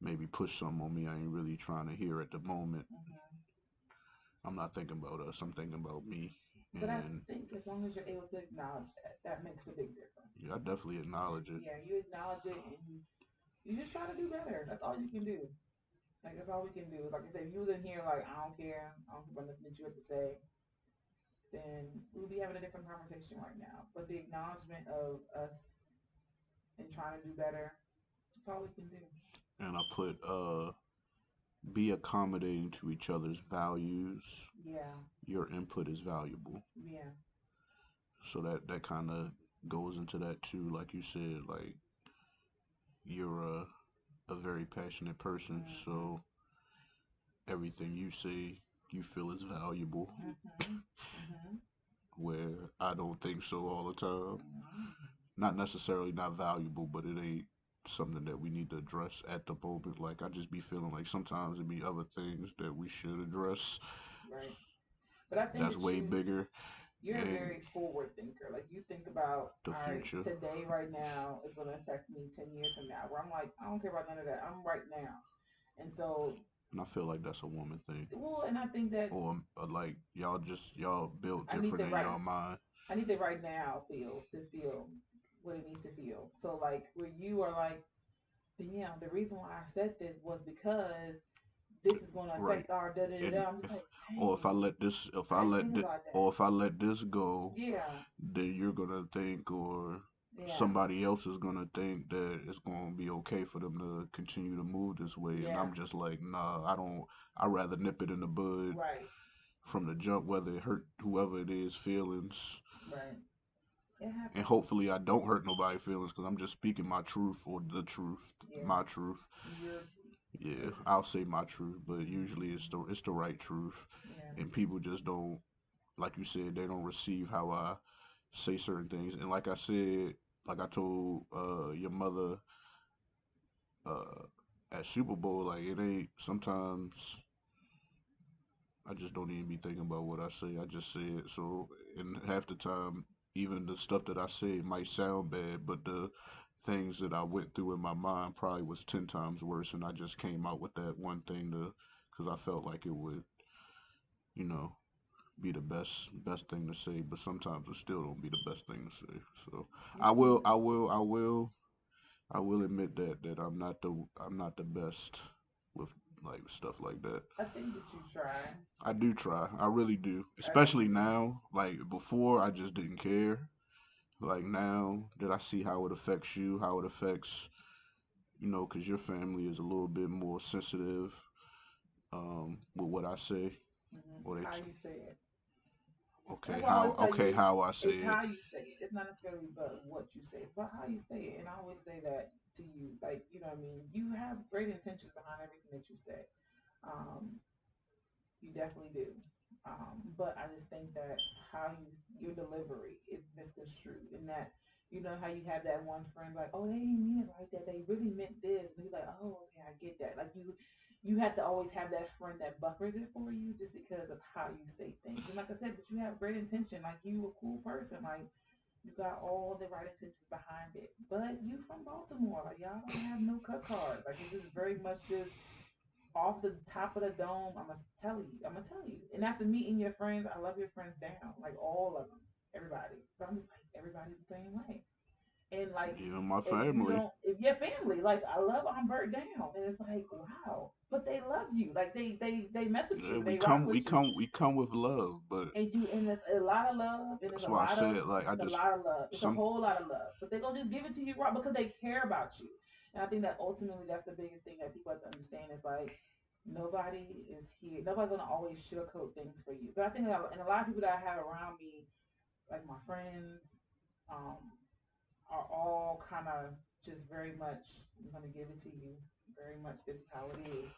maybe push something on me, I ain't really trying to hear at the moment. Mm-hmm. I'm not thinking about us. I'm thinking about me. But I And think as long as you're able to acknowledge that, that makes a big difference. yeah, I definitely acknowledge it. Yeah, you acknowledge it and you just try to do better. That's all you can do. Like that's all we can do. Is like I said, if you was in here like I don't care, I don't care about nothing that you have to say, then we'll be having a different conversation right now. But the acknowledgement of us and trying to do better, that's all we can do. And I put be accommodating to each other's values. Yeah, Your input is valuable. yeah. So that kind of goes into that too. Like you said, like you're a very passionate person, Mm-hmm. so everything you say you feel is valuable. Mm-hmm. Mm-hmm. Where I don't think so all the time. Mm-hmm. Not necessarily not valuable, but it ain't something that we need to address at the moment. Like I just be feeling like sometimes it be other things that we should address Right. But I think that's that way bigger you're a and very forward thinker. Like you think about, the all right, future. today, right now, is going to affect me 10 years from now. Where I'm like, I don't care about none of that. I'm right now, and so, And I feel like that's a woman thing. well, and I think that Or like y'all built I need different the in right, y'all mind. I need the right now feels to feel what it needs to feel. So like where you are like, yeah, the reason why I said this was because this is going to Right. affect our da da da And da. I'm just if like, or if I dang, let this if I I didn't let think this about or that. if I let this go, Yeah, then you're gonna think or yeah, somebody else is gonna think that it's gonna be okay for them to continue to move this way. And yeah, I'm just like, nah, I don't. I rather nip it in the bud right, from the jump, whether it hurt whoever it is feelings, right. It and happens. hopefully I don't hurt nobody feelings because I'm just speaking my truth or the truth, Yeah, my truth. your truth, Yeah, your truth. I'll say my truth, but usually Hmm. it's the right truth, Yeah, and people just don't, like you said, they don't receive how I say certain things. And like I said, like I told your mother uh at Super Bowl, like it ain't sometimes I just don't even be thinking about what I say. I just say it. So, and half the time, even the stuff that I say might sound bad, but the things that I went through in my mind probably was 10 times worse. And I just came out with that one thing because I felt like it would, you know, be the best thing to say. But sometimes it still don't be the best thing to say. So You I will, good? I will, I will, I will admit that I'm not the best with like stuff like that. I think that you try. I do try. I really do. I think Especially you do. now. Like before, I just didn't care. Like now that I see how it affects you, how it affects, because your family is a little bit more sensitive with what I say. Or they, How you say it. And okay, that's why I always tell okay, you, how I say it's it. how you say it. It's not necessarily but what you say. It's about how you say it. And I always say that to you. Like, you know what I mean? You have great intentions behind everything that you say. Um, you definitely do. But I just think that how your delivery is misconstrued, and that you know how you have that one friend like, oh, they didn't mean it like that. They really meant this. And you're like, oh, okay, I get that. Like you have to always have that friend that buffers it for you just because of how you say things. And like I said, but you have great intention. Like you a cool person. Like you got all the right intentions behind it. But you from Baltimore. Like y'all don't have no cut cards. Like it's just very much just off the top of the dome. I'm gonna tell you. I'm gonna tell you. And after meeting your friends, I love your friends down, like all of them, everybody. But I'm just like everybody's the same way. And like Even my if you family. don't, if your family, like I love I'm burnt down, and it's like wow, but they love you. Like they mess with Yeah, you, they rock with you, we come with love, but and there's a lot of love, and there's that's a why I lot of said like I it's a just lot of love. It's a some whole lot of love, but they're gonna just give it to you right because they care about you. And I think that ultimately that's the biggest thing that people have to understand is like nobody is here. Nobody's gonna always sugarcoat things for you. But I think that, and a lot of people that I have around me, like my friends, um, are all kind of just very much, I'm going to give it to you. Very much, this is how it is.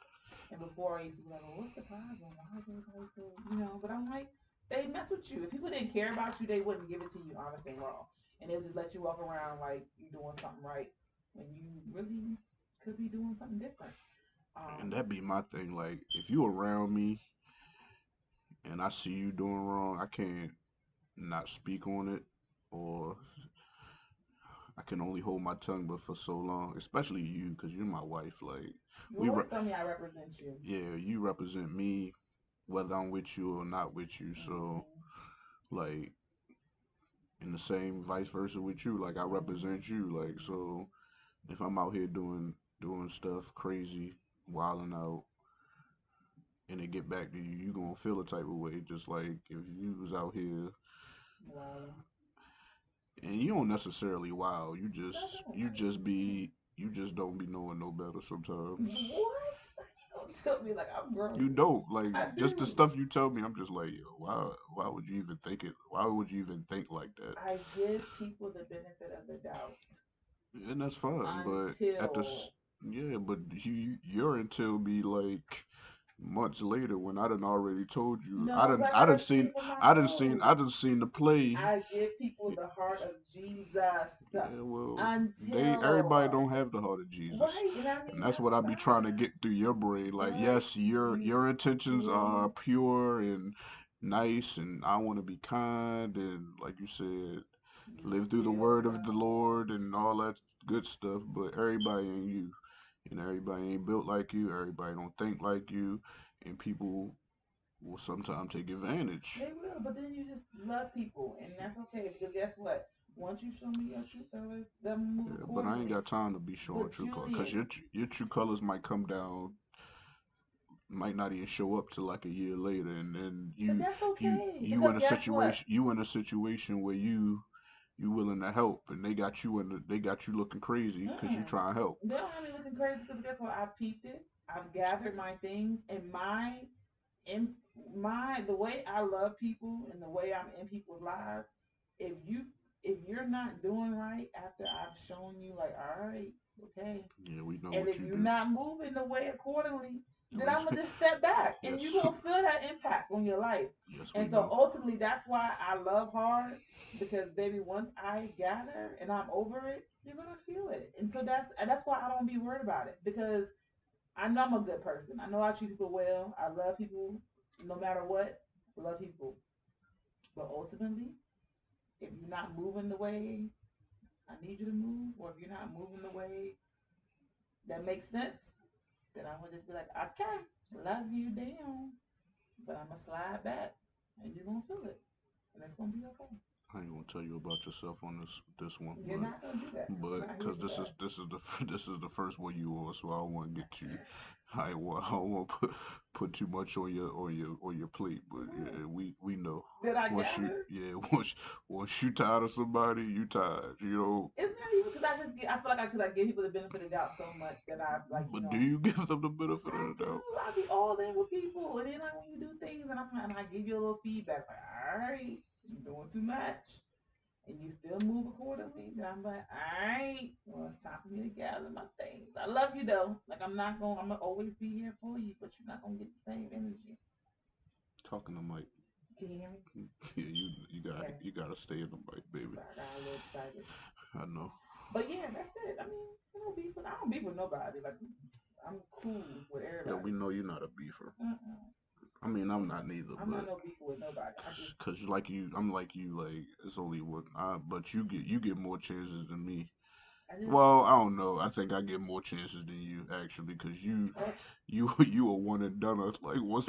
And before I used to be like, well, what's the problem? Why is everybody so, But I'm like, they mess with you. If people didn't care about you, they wouldn't give it to you honest and raw. And they would just let you walk around like you're doing something right when you really could be doing something different. and Um, that be my thing. Like if you around me and I see you doing wrong, I can't not speak on it, or I can only hold my tongue but for so long. Especially you, because you're my wife. Like you we, always tell me I represent you. yeah, you represent me whether I'm with you or not with you. So Mm-hmm. like, and the same vice versa with you. Like I Mm-hmm. represent you. Like Mm-hmm. so, if I'm out here doing stuff crazy, wilding out, and it get back to you, you gonna feel a type of way. Just like if you was out here Wow. and you don't necessarily wild. No, no. You just don't be knowing no better sometimes. What? You gonna tell me like I'm You grown? don't like I just the do. stuff you tell me. I'm just like, yo, why would you even think it? Why would you even think like that? I give people the benefit of the doubt And that's fine, but at this, until yeah, but your until be like months later when I done already told you. no, because I gotta see it for myself. I done seen the play. I give people the heart of Jesus Yeah, well, everybody until don't have the heart of Jesus, right, and I and mean that's that's what I be trying to fine. get through your brain. Like, But yes, you your intentions are still pure and nice, and I want to be kind, and like you said, you live through the still word of the gonna Lord and all that good stuff. But everybody ain't you, and everybody ain't built like you. Everybody don't think like you, and people will sometimes take advantage. they will, but then you just love people, and that's okay because guess what? Once you show me your true colors, they'll move Yeah, but I ain't accordingly. got time to be showing But true color because Julian, your true colors might come down, might not even show up till like a year later, and then but that's okay you because in a guess what? situation where you willing to help, and they got you looking crazy because you Mm-mm. trying to help. They don't have me looking crazy because guess what? I've peeped it. I've gathered my things, and in the way I love people and the way I'm in people's lives. If you if you're not doing right after I've shown you, like, all right, okay, Yeah, we know and what if you you're do. not moving the way accordingly, I then mean, I'm gonna just step back, and you're yes, gonna feel that impact on your life. yes, we And so know. ultimately, that's why I love hard, because baby, once I gather and I'm over it, you're gonna feel it. And so that's why I don't be worried about it, because I know I'm a good person. I know I treat people well. I love people no matter what. I love people, but ultimately, if you're not moving the way I need you to move, or if you're not moving the way that makes sense, then I'm gonna just be like, okay, love you, damn. But I'm gonna slide back, and you're gonna feel it, and it's gonna be okay. I ain't gonna tell you about yourself on this one, You're not gonna do that. I'm not here because for that. this is the first one you on, so I don't want to get too. I don't want to put too much on your plate, but What? yeah, we know. Did I Once you gather? yeah once you tired of somebody, you tired. You know. It's not even because I feel like I give people the benefit of the doubt so much that I like, But do you give them the benefit I of the do. doubt? I be all in with people, and then like when you do things, and I give you a little feedback, like, all right, you're doing too much, and you still move accordingly. Then I'm like, all right, well, it's time for me to gather my things. I love you though. Like I'm gonna always be here for you, but you're not gonna get the same energy. Talking to Mike. Can you hear me? Yeah, Okay. you gotta stay in the mic, baby. Sorry, I got a little excited. I know. But yeah, that's it. I mean, I don't beef with nobody. Like I'm cool with Yeah, we everybody. know you're not a beefer. Uh-uh. I mean, I'm not neither, I'm not but no beef with nobody. I just cause like you, I'm like you. Like it's only what I. But you get more chances than me. I just Well, I don't know. I think I get more chances than you actually, because you a one and done. Like once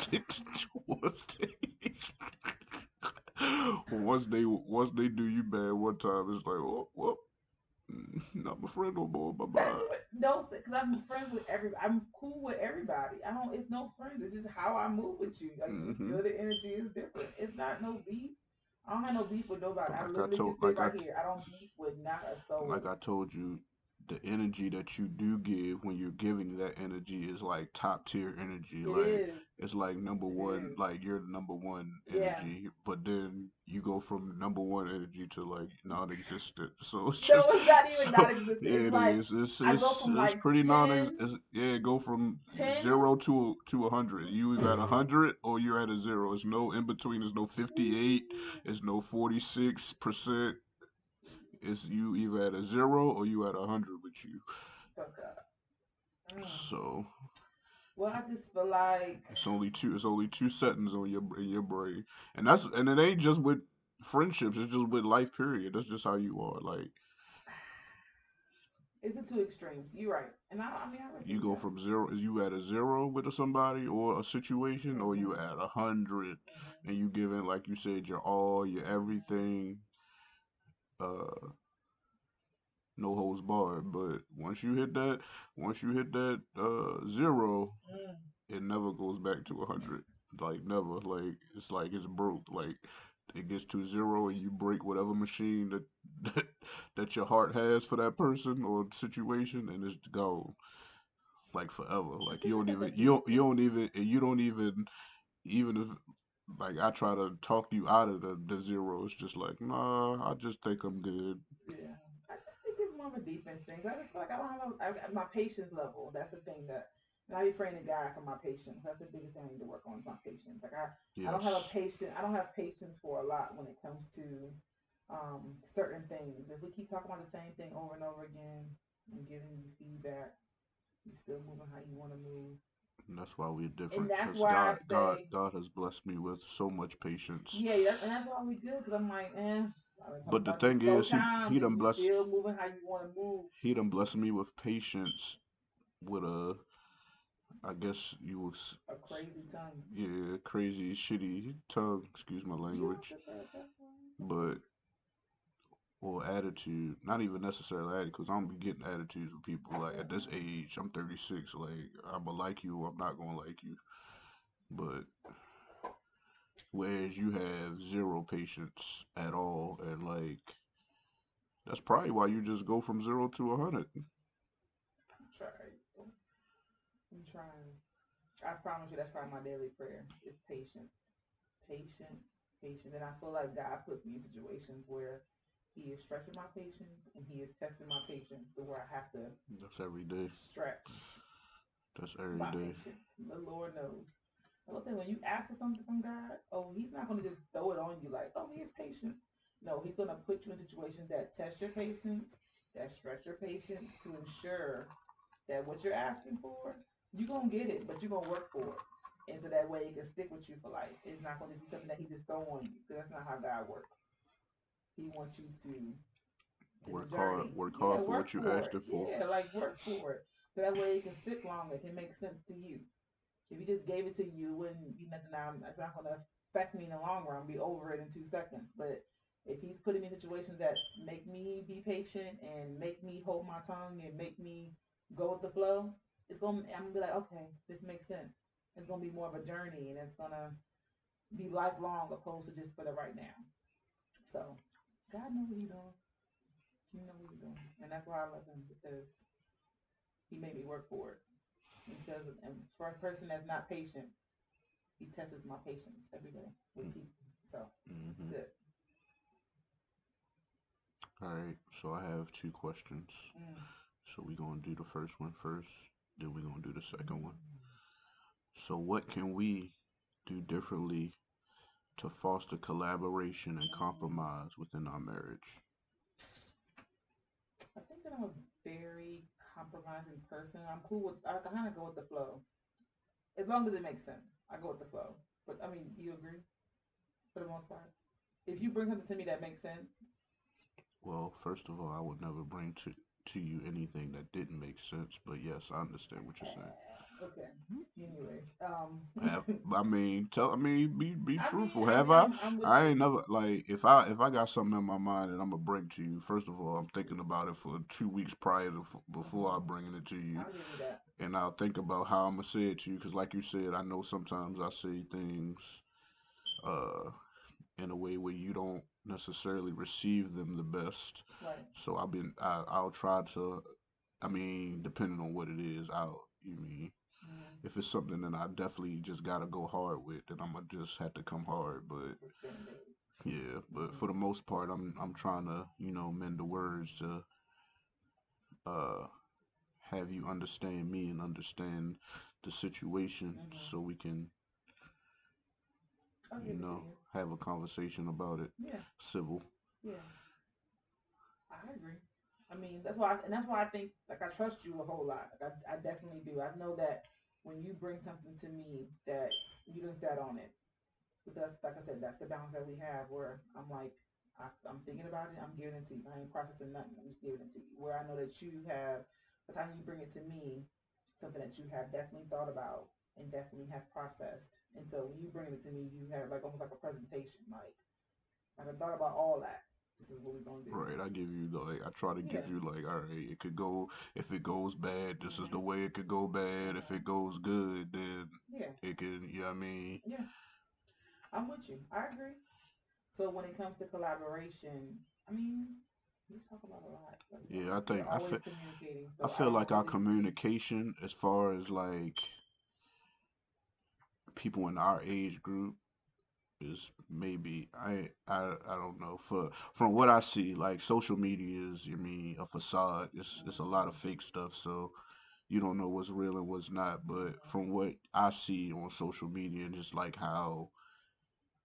they once they do you bad one time, it's like oh well, not my friend no more. Bye that's bye. what no, because I'm friends with everybody. I'm cool with everybody. I don't. It's no friends. It's just how I move with you. Like you Hmm. feel the energy is different. It's not no beef. I don't have no beef with nobody. But I literally can say right here. I don't beef with not a like soul. I told you, the energy that you do give when you're giving that energy is like top tier energy. It Like is. it's like number It one, is. like you're the number one Yeah. energy, but then you go from number one energy to like non-existent. So it's No, just it's not even so non-existent. yeah, It's it like is. I go from It's like pretty ten, yeah, go from 10. 0 to 100. You either at 100 or you're at a zero. It's no in between. There's no 58. There's no 46%. It's you either at a zero or you at 100 with you. Fuck up. Mm. So Well, I just feel like it's only two settings on your in your brain, and it ain't just with friendships. It's just with life. Period. That's just how you are. Like it's the two extremes. You're right, and I mean I you receive go that. from zero. Is you at a zero with somebody or a situation, or you Mm-hmm. at 100, Mm-hmm. and you giving like you said your all, your everything. Uh, no holds barred. But once you hit that zero, Mm. it never goes back to 100. Like never. Like it's broke. Like it gets to zero and you break whatever machine that that your heart has for that person or situation, and it's gone. Like forever. Like you don't even you don't even if like I try to talk you out of the zero, it's just like nah. I just think I'm good. Yeah, I just think it's more of a defense thing. I just feel like I don't have my patience level. That's the thing that, and I be praying to God for my patience. That's the biggest thing I need to work on is my patience. Like I don't have a Yes, patient. I don't have patience for a lot when it comes to certain things. If we keep talking about the same thing over and over again and giving you feedback, you're still moving how you want to move. and that's why we're And different. that's Cause why I say, God has blessed me with so much patience. yeah, and that's why we good. Because I'm like, I've been talking But the about this thing four is, times, and you still moving how you want to move. he done blessed me with patience with a I guess you was A crazy tongue. yeah crazy shitty tongue. Excuse my You don't have language, to say it. That's fine. It's okay. but or attitude. Not even necessarily attitude, because I don't be getting attitudes with people. Like at this Mm-mm. age, I'm 36. Like I'm gonna like you, or I'm not gonna like you. But whereas you have zero patience at all, and like that's probably why you just go from 0 to 100. I'm trying. I'm trying. I promise you, that's probably my daily prayer. Is patience, patience, patience. And I feel like God puts me in situations where He is stretching my patience and He is testing my patience to where I have to That's every day. stretch. That's every My day. patience. The Lord knows. I was saying when you ask for something from God, oh, He's not going to just throw it on you like, oh, here's patience. No, He's going to put you in situations that test your patience, that stretch your patience to ensure that what you're asking for, you're going to get it, but you're going to work for it. And so that way it can stick with you for life. It's not going to be something that He just throw on you because that's not how God works. He wants you to, it's a journey. Work Yeah, hard for work what you for asked it. it for. Yeah, like work for it. So that way it can stick longer. It can make sense to you. If he just gave it to you, it wouldn't be nothing. Now it's not going to affect me in the long run. I'll be over it in 2 seconds. But if he's putting me in situations that make me be patient and make me hold my tongue and make me go with the flow, it's going. I'm gonna be like, okay, this makes sense. It's gonna be more of a journey, and it's gonna be lifelong, opposed to just for the right now. So God knows what He's doing. He knows what He's doing, and that's why I love Him because He made me work for it. Because and for a person that's not patient, He tests my patience every day with people. So it's Mm-hmm. good. All right. So I have two questions. Mm. So we're gonna do the first one first. Then we're gonna do the second one. So what can we do differently to foster collaboration and Mm. compromise within our marriage? I think that I'm a very compromising person. I'm cool with. I kind of go with the flow as long as it makes sense. I go with the flow. But I mean, do you agree for the most part? If you bring something to me that makes sense, Well, first of all, I would never bring to you anything that didn't make sense. But yes, I understand what you're saying. okay. Anyways, I mean, be truthful. I Have mean, I? I'm with I you. ain't never like if I got something in my mind and I'm gonna bring to you. First of all, I'm thinking about it for 2 weeks prior to before I Hmm. bringing it to you, I'll give you that. and I'll think about how I'm gonna say it to you. Because, like you said, I know sometimes I say things uh in a way where you don't necessarily receive them the best. Right. So I'll try to. I mean, depending on what it is, you mean Mm-hmm. if it's something that I definitely just gotta go hard with, then I'm gonna just have to come hard. But With Band-Aid. yeah, but Mm-hmm. for the most part, I'm trying to mend the words to uh have you understand me and understand the situation, Mm-hmm. so we can I'll give it to you. have a conversation about it, Yeah. civil. Yeah. I agree. I mean, and that's why I think like I trust you a whole lot. Like I definitely do. I know that when you bring something to me that you done sat on it. Because like I said, that's the balance that we have where I'm like, I'm thinking about it, I'm giving it to you. I ain't processing nothing. I'm just giving it to you. Where I know that you have, by the time you bring it to me, something that you have definitely thought about and definitely have processed. And so when you bring it to me, you have like almost like a presentation. Like I've thought about all that. This is what we're gonna do. Right, I give you I try to Yeah. give you like, all right, it could go if it goes bad, this is the Mm-hmm. way it could go bad. If Mm-hmm. it goes good, then Yeah. it can, you know what I mean? Yeah. I'm with you. I agree. So when it comes to collaboration, I mean, we talk about a lot. Like Yeah, we're always communicating. I So I feel don't like our always. communication as far as like people in our age group is maybe I don't know, for from what I see, like social media is, I mean, a facade. It's a lot of Mm-hmm. fake stuff, so you don't know what's real and what's not. But Mm-hmm. from what I see on social media and just like how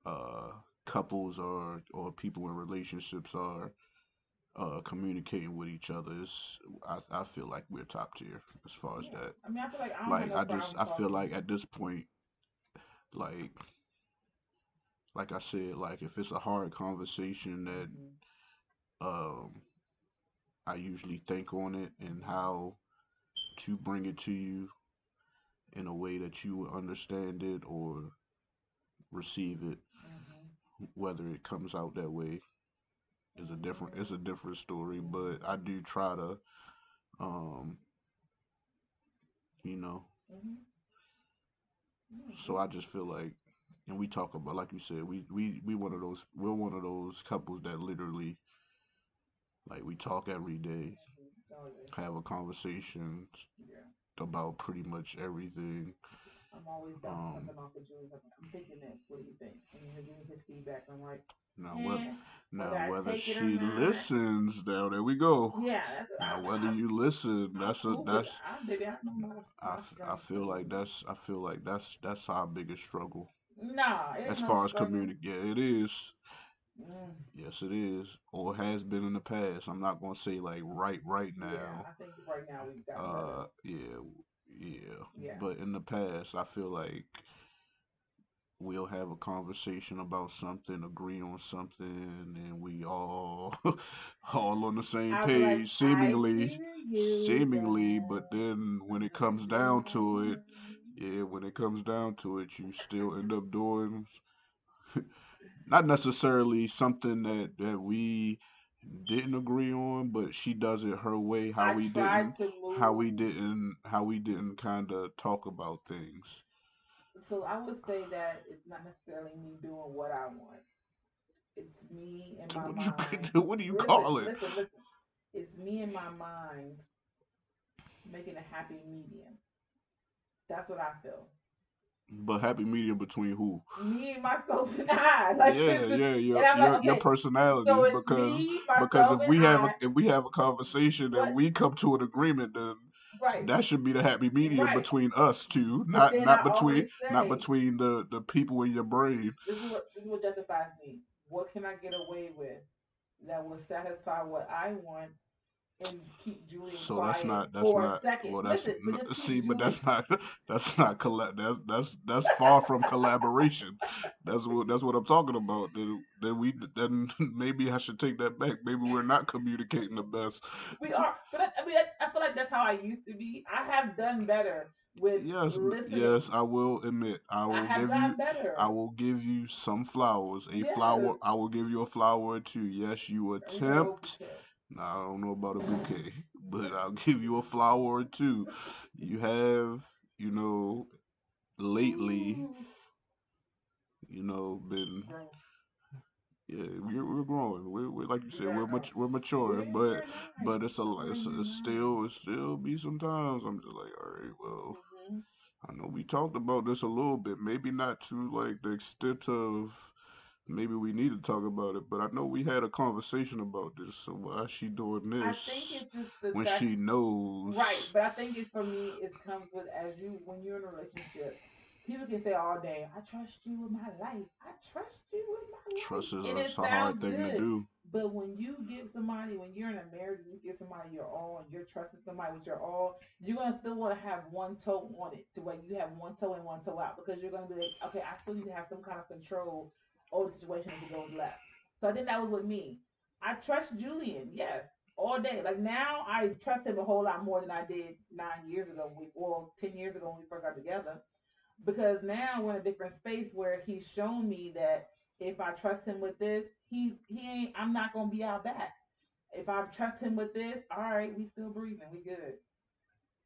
uh couples or people in relationships are communicating with each other, is I feel like we're top tier as far as Yeah. that. I mean, I feel like I don't have Like no problem I feel talking. like at this point, like I said, like if it's a hard conversation that Mm-hmm. um I usually think on it and Mm-hmm. how to bring it to you in a way that you will understand it or receive it. Mm-hmm. Whether it comes out that way is a different it's a Mm-hmm. different story. But I Mm-hmm. do try to um you know Mm-hmm. Yeah, so we. I just feel like, and we talk about, like you said, we're one of those couples that literally, like, we talk every day, Mm-hmm. Oh yeah. have a conversation Yeah. about pretty much everything. I'm always bouncing Um, something off of Julie. Like, I'm thinking this. What do you think? And he'll give me his feedback. And I'm like, Now what? Eh, whether Now I whether take it or she not. listens, now there we go. Yeah, that's what Now whether you listen, I'm cool with. Baby, I know my I strengths, feel like and that's our biggest struggle nah, it as ain't no far as struggle. communication. Yeah, it is. Mm, Yes, it is, or has been in the past. I'm not gonna say like right yeah, now. I think right now we've gotten better. Yeah, yeah. Yeah, But in the past, I feel like we'll have a conversation about something, agree on something, and we all all on the same I'll be like, page, I seemingly, hear you, seemingly. But but then when it comes something's down to it, wrong. yeah, when it comes down to it, you still end up doing not necessarily something that we didn't agree on, but she does it her way, I tried to move. how we didn't kind of talk about things. So I would say that it's not necessarily me doing what I want. It's me in So my what you mind. what do you Listen, call it? listen, listen. It's me in my mind making a happy medium. That's what I feel. But happy medium between who? Me and myself and I. Like Yeah, it's just, yeah, and I'm like, your okay, so personalities, it's me, because myself, and I. if we have a conversation and But we come to an agreement, then right, that should be the happy medium right. between us two, But then I always not say, between the people in your brain. this is what justifies me. What can I get away with that will satisfy what I want and keep Julian So quiet that's for a not second? well that's Listen, but just see, keep but Julian. that's not that's far from collaboration. That's what I'm talking about. Then we then maybe I should take that back. Maybe we're not communicating the best. We are, but I mean, I feel like that's how I used to be. I have done better with Yes, yes, listening. I will admit. I have gotten I better. will give you some flowers. A Yes, flower. I will give you a flower or two. Yes, you you got a whole attempt. bouquet. Now, I don't know about a bouquet, but I'll give you a flower or two. You have, you know, lately, Ooh, been growth. yeah, we're growing. We're like you We said, are growing. we're maturing, We're nine. but We're nine. it's still be sometimes I'm just like, all right, well, Mm-hmm. I know we talked about this a little bit, maybe not to like the extent of maybe we need to talk about it, but I know we had a conversation about this. So why is she doing I think this it's just the when fact. she Right, knows? but I think it's for me. It comes with as you when you're in a relationship. People can say all day, "I trust you with my life. I trust you with my life," Trust is and a, it it's a hard sounds thing to good. do. But when you give somebody, when you're in a marriage, and you give somebody your all, and you're trusting somebody with your all, you're gonna still want to have one toe on it, to where you have one toe in, one toe out, because you're gonna be like, okay, I still need to have some kind of control over the situation if it goes left. So I think that was with me. I trust Julian, yes, all day. Like now, I trust him a whole lot more than I did 9 years ago. Well, 10 years ago when we first got together, because now we're in a different space where he's shown me that if I trust him with this, he ain't. I'm not gonna be out back. If I trust him with this, all right, we still breathing, we good.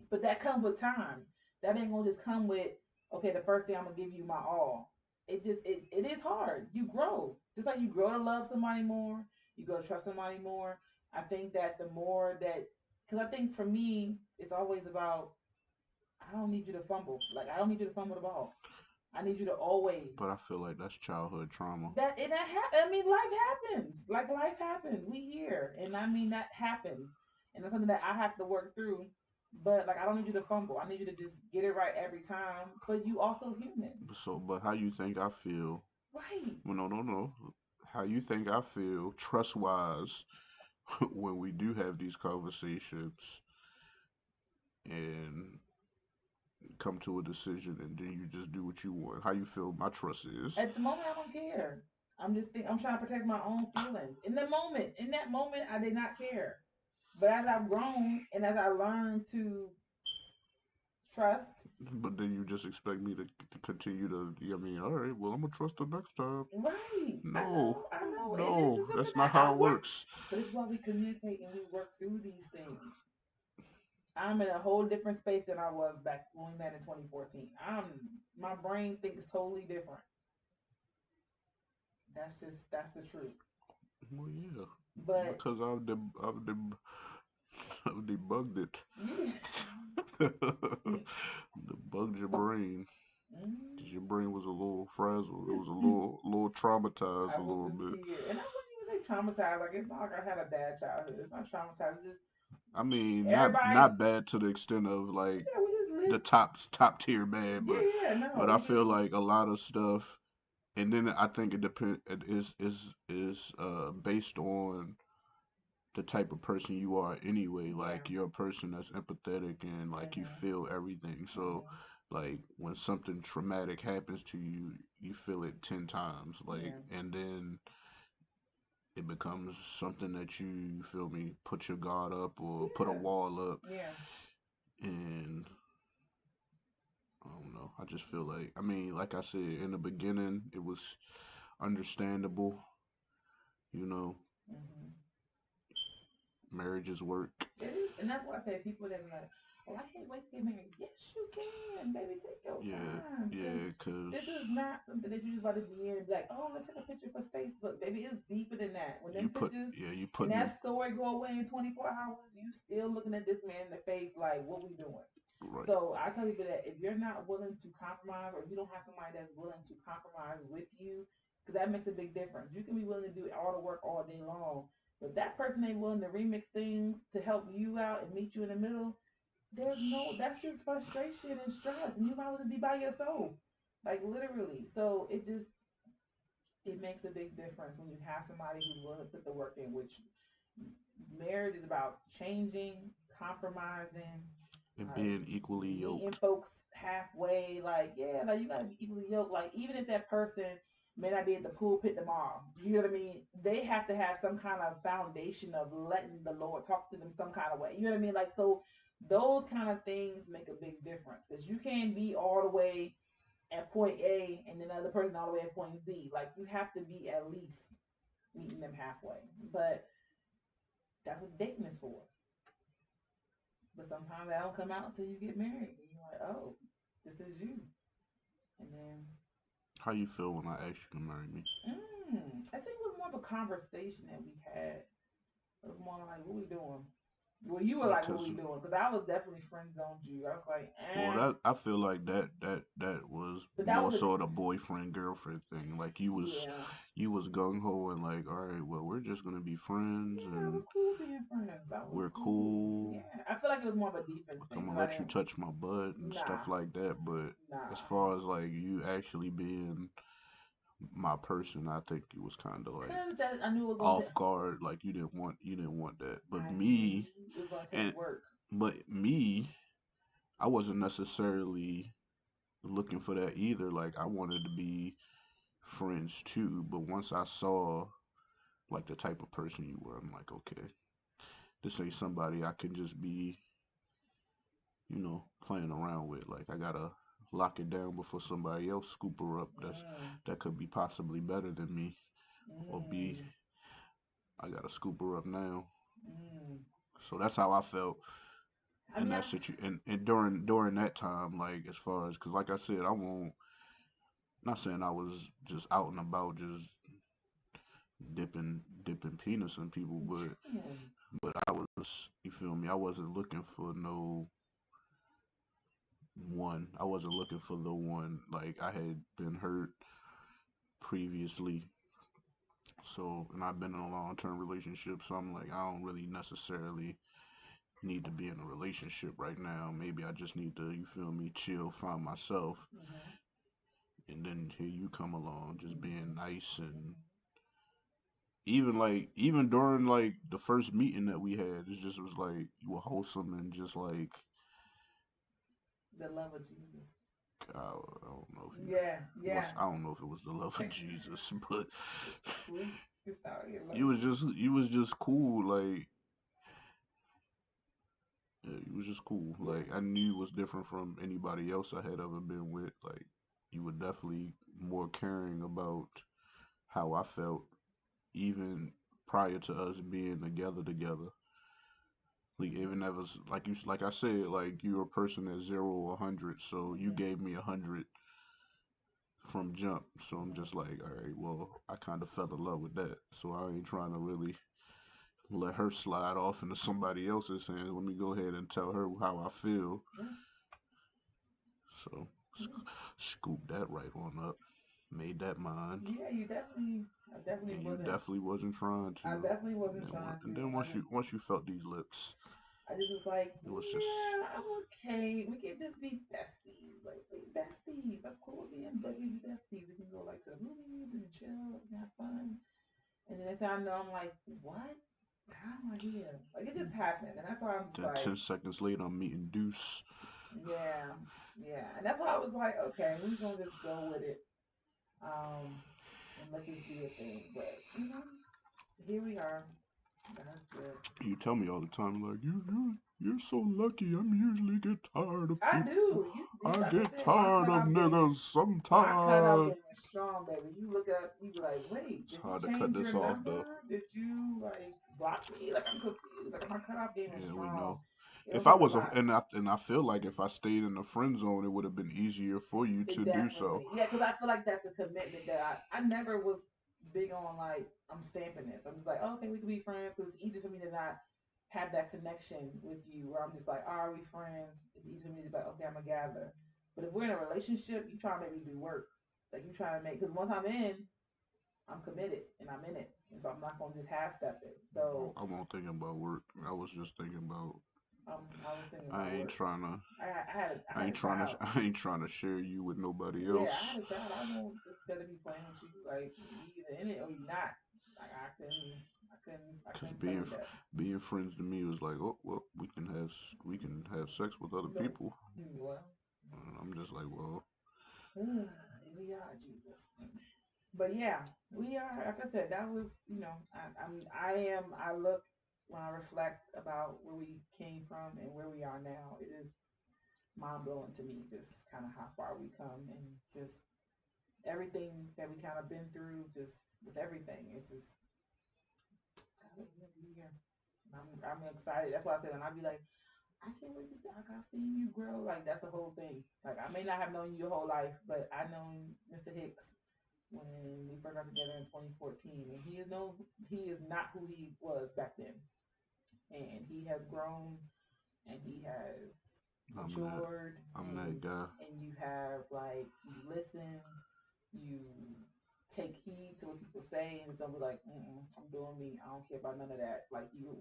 But that comes with time. That ain't gonna just come with okay. The first thing I'm gonna give you my all. It is hard. You grow just like you grow to love somebody more. You grow to trust somebody more. I think that the more that because I think for me it's always about I don't need you to fumble. Like I don't need you to fumble the ball. I need you to always But I feel like that's childhood trauma. that and that I mean life happens. Like life happens. We here. And I mean that happens. And that's something that I have to work through. But like I don't need you to fumble. I need you to just get it right every time. But you also human. So, but how you think I feel? Right. Well, no, no, no. How you think I feel trust wise when we do have these conversations and come to a decision and then you just do what you want? How you feel my trust is? At the moment I don't care. I'm trying to protect my own feelings. In that moment I did not care. But as I've grown and as I learned to trust, But then you just expect me to continue to, I mean, all right, well, I'm going to trust her next time. right. No, I know. And this is no, something that's not that how I it work. works. But this is why we communicate and we work through these things. I'm in a whole different space than I was back when we met in 2014. My brain thinks totally different. That's the truth. Well, yeah, But because I've debugged it. you Debugged your brain. Cause Mm. your brain was a little frazzled. It was a Mm. little traumatized I a was little a bit. kid, and I wouldn't even say traumatized. Like it's not like I had a bad childhood. It's not traumatized. It's just I mean, everybody. not bad to the extent of like Yeah, we just the live. top tier bad, Yeah, yeah. No, but I we feel just. like a lot of stuff, and then I think it depend it is based on the type of person you are anyway. Yeah. Like you're a person that's empathetic and like you Mhm. feel everything. So Mhm. like when something traumatic happens to you, you feel it 10 times. Like Yeah. and then it becomes something that you feel me put your guard up or put a Yeah. wall up, Yeah. and I don't know. I just feel like I mean, like I said in the beginning, it was understandable. You know, Mhm. marriages work. It is, and that's why I say people that are like, "Oh, I can't wait to get married." Yes, you can, baby. Take your Yeah, time, because yeah, cause this is not something that you just about to be in and be like, "Oh, let's take a picture for Facebook." Baby, it's deeper than that. When them pictures you and putting it that story go away in 24 hours, you still looking at this man in the face like, "What we doing?" right. So I tell people that if you're not willing to compromise, or you don't have somebody that's willing to compromise with you, because that makes a big difference. You can be willing to do all the work all day long, but if that person ain't willing to remix things to help you out and meet you in the middle, there's no, that's just frustration and stress, and you might as well just be by yourself, like literally. So it makes a big difference when you have somebody who's willing to put the work in, which marriage is about changing, compromising, And uh, being equally meeting yoked. folks halfway. Like, yeah, like you gotta be equally yoked. Like, even if that person may not be at the pulpit tomorrow, you know what I mean? They have to have some kind of foundation of letting the Lord talk to them some kind of way. You know what I mean? Like, so those kind of things make a big difference, because you can't be all the way at point A and then the other person all the way at point Z. Like, you have to be at least meeting them halfway. But that's what dating is for. But sometimes that don't come out until you get married, and you're like, oh, this is you. And then, How you feel when I asked you to marry me? I think it was more of a conversation that we had. It was more like, what we doing? Well, you were like, what Because we doing? Because I was definitely friend zoned you. I was like, well, eh. that I feel like that was But that more was a, so the boyfriend girlfriend thing. Like yeah. you was gung ho and like, all right, well, we're just gonna be friends Yeah, it and was cool being friends. That was we're cool. cool. Yeah. I feel like it was more of a defense Like I'm thing, gonna because I let you didn't, touch my butt and nah, stuff like that. But as nah. far as like you actually being my person, I think it was kind of like Because that I knew it was going to take, off guard. Like you didn't want that. But I knew me it was going to take and work. but me, I wasn't necessarily looking for that either. Like I wanted to be friends too. But once I saw like the type of person you were, I'm like, okay, this ain't somebody I can just be, playing around with. Like I gotta lock it down before somebody else scoop her up. Mm, That could be possibly better than me, or be mm, I gotta scoop her up now. mm. So that's how I felt I in mean, that situation. And during that time, like as far as because like I said, I won't. Not saying I was just out and about, just dipping penis in people, trying. but I was, you feel me? I wasn't looking for no one. I wasn't looking for the one. Like I had been hurt previously, so and I've been in a long term relationship, so I'm like I don't really necessarily need to be in a relationship right now. Maybe I just need to, you feel me, chill, find myself, Mm-hmm. and then here you come along, just Mm-hmm. being nice and Mm-hmm. even during like the first meeting that we had, it just was like you were wholesome and just like The love of Jesus. I don't know if you Yeah, was yeah. I don't know if it was the love of Jesus, but Just sweet. Just out here you loving was Jesus. just cool. Like yeah, you was just cool. Yeah. Like I knew you was different from anybody else I had ever been with. Like you were definitely more caring about how I felt even prior to us being together. Like even Mm-hmm. if it's like like I said, like you're a person at 0 or 100, so you Mm-hmm. gave me 100 from jump. So I'm Mm-hmm. just like, all right, well, I kind of fell in love with that. So I ain't trying to really let her slide off into somebody else's hands. Let me go ahead and tell her how I feel. Yeah. So, Yeah. Scooped that right on up. Made that mine. Yeah, you definitely. I definitely And you wasn't. definitely wasn't trying I to. definitely And wasn't then, trying and to. then once you felt these lips, I just was like, it was just yeah, I'm okay. We can just be besties. Like, we besties. I'm cool with being like we be besties. We can go like to the movies and chill and have fun. And then next time I know, I'm like, what? How am I here? Like it just happened, and that's why I'm just then 10 like, seconds later I'm meeting Deuce. yeah, yeah. And that's why I was like, okay, we're gonna just go with it, um, and let this be a thing. But here we are. That's good. You tell me all the time, like, you're so lucky. I'm usually get tired of I people. do. You I like I get said, my tired of cutoff game niggas is my cutoff sometimes. game is strong, baby. You look up, you be like, wait, It's did you hard to cut change your this off, though. number? Did you like block me? Like I'm confused. Like my cutoff game is Yeah, we strong. know. It'll If I take a was, lot. and I feel like if I stayed in the friend zone, it would have been easier for you It to do so. definitely, yeah, because I feel like that's a commitment that I never was big on. Like I'm stamping this. I'm just like, oh, okay, we can be friends because it's easy for me to not have that connection with you. Where I'm just like, oh, are we friends? It's easy for me to be like, okay, I'm gonna gather. But if we're in a relationship, you try to make me do work. Like you try to make because once I'm in, I'm committed and I'm in it, and so I'm not gonna just half step it. So I won't thinking about work. I was just thinking about I was thinking I about ain't work. trying to I had a child. I ain't trying to share you with nobody Yeah, I else. had a child. I won't just better be playing with you. Like you either in it or you not. Like I Cause couldn't play with that. being friends to me was like, oh well, we can have sex with other No. people. Well, And I'm just like, well, here we are, Jesus. But yeah, we are. Like I said, that was I look when I reflect about where we came from and where we are now. It is mind blowing to me, just kind of how far we come and just everything that we kind of been through, just with everything. It's just God is good to be here. I'm excited. That's why I said, and I'd be like, I can't wait to see. Like I've seen you grow. Like that's the whole thing. Like I may not have known you your whole life, but I known Mr. Hicks when we first got together in 2014, and he is not who he was back then, and he has grown and he has I'm that matured, I'm that guy. and you have like you listen, you take heed to what people say, and don't be like, I'm doing me. I don't care about none of that. Like you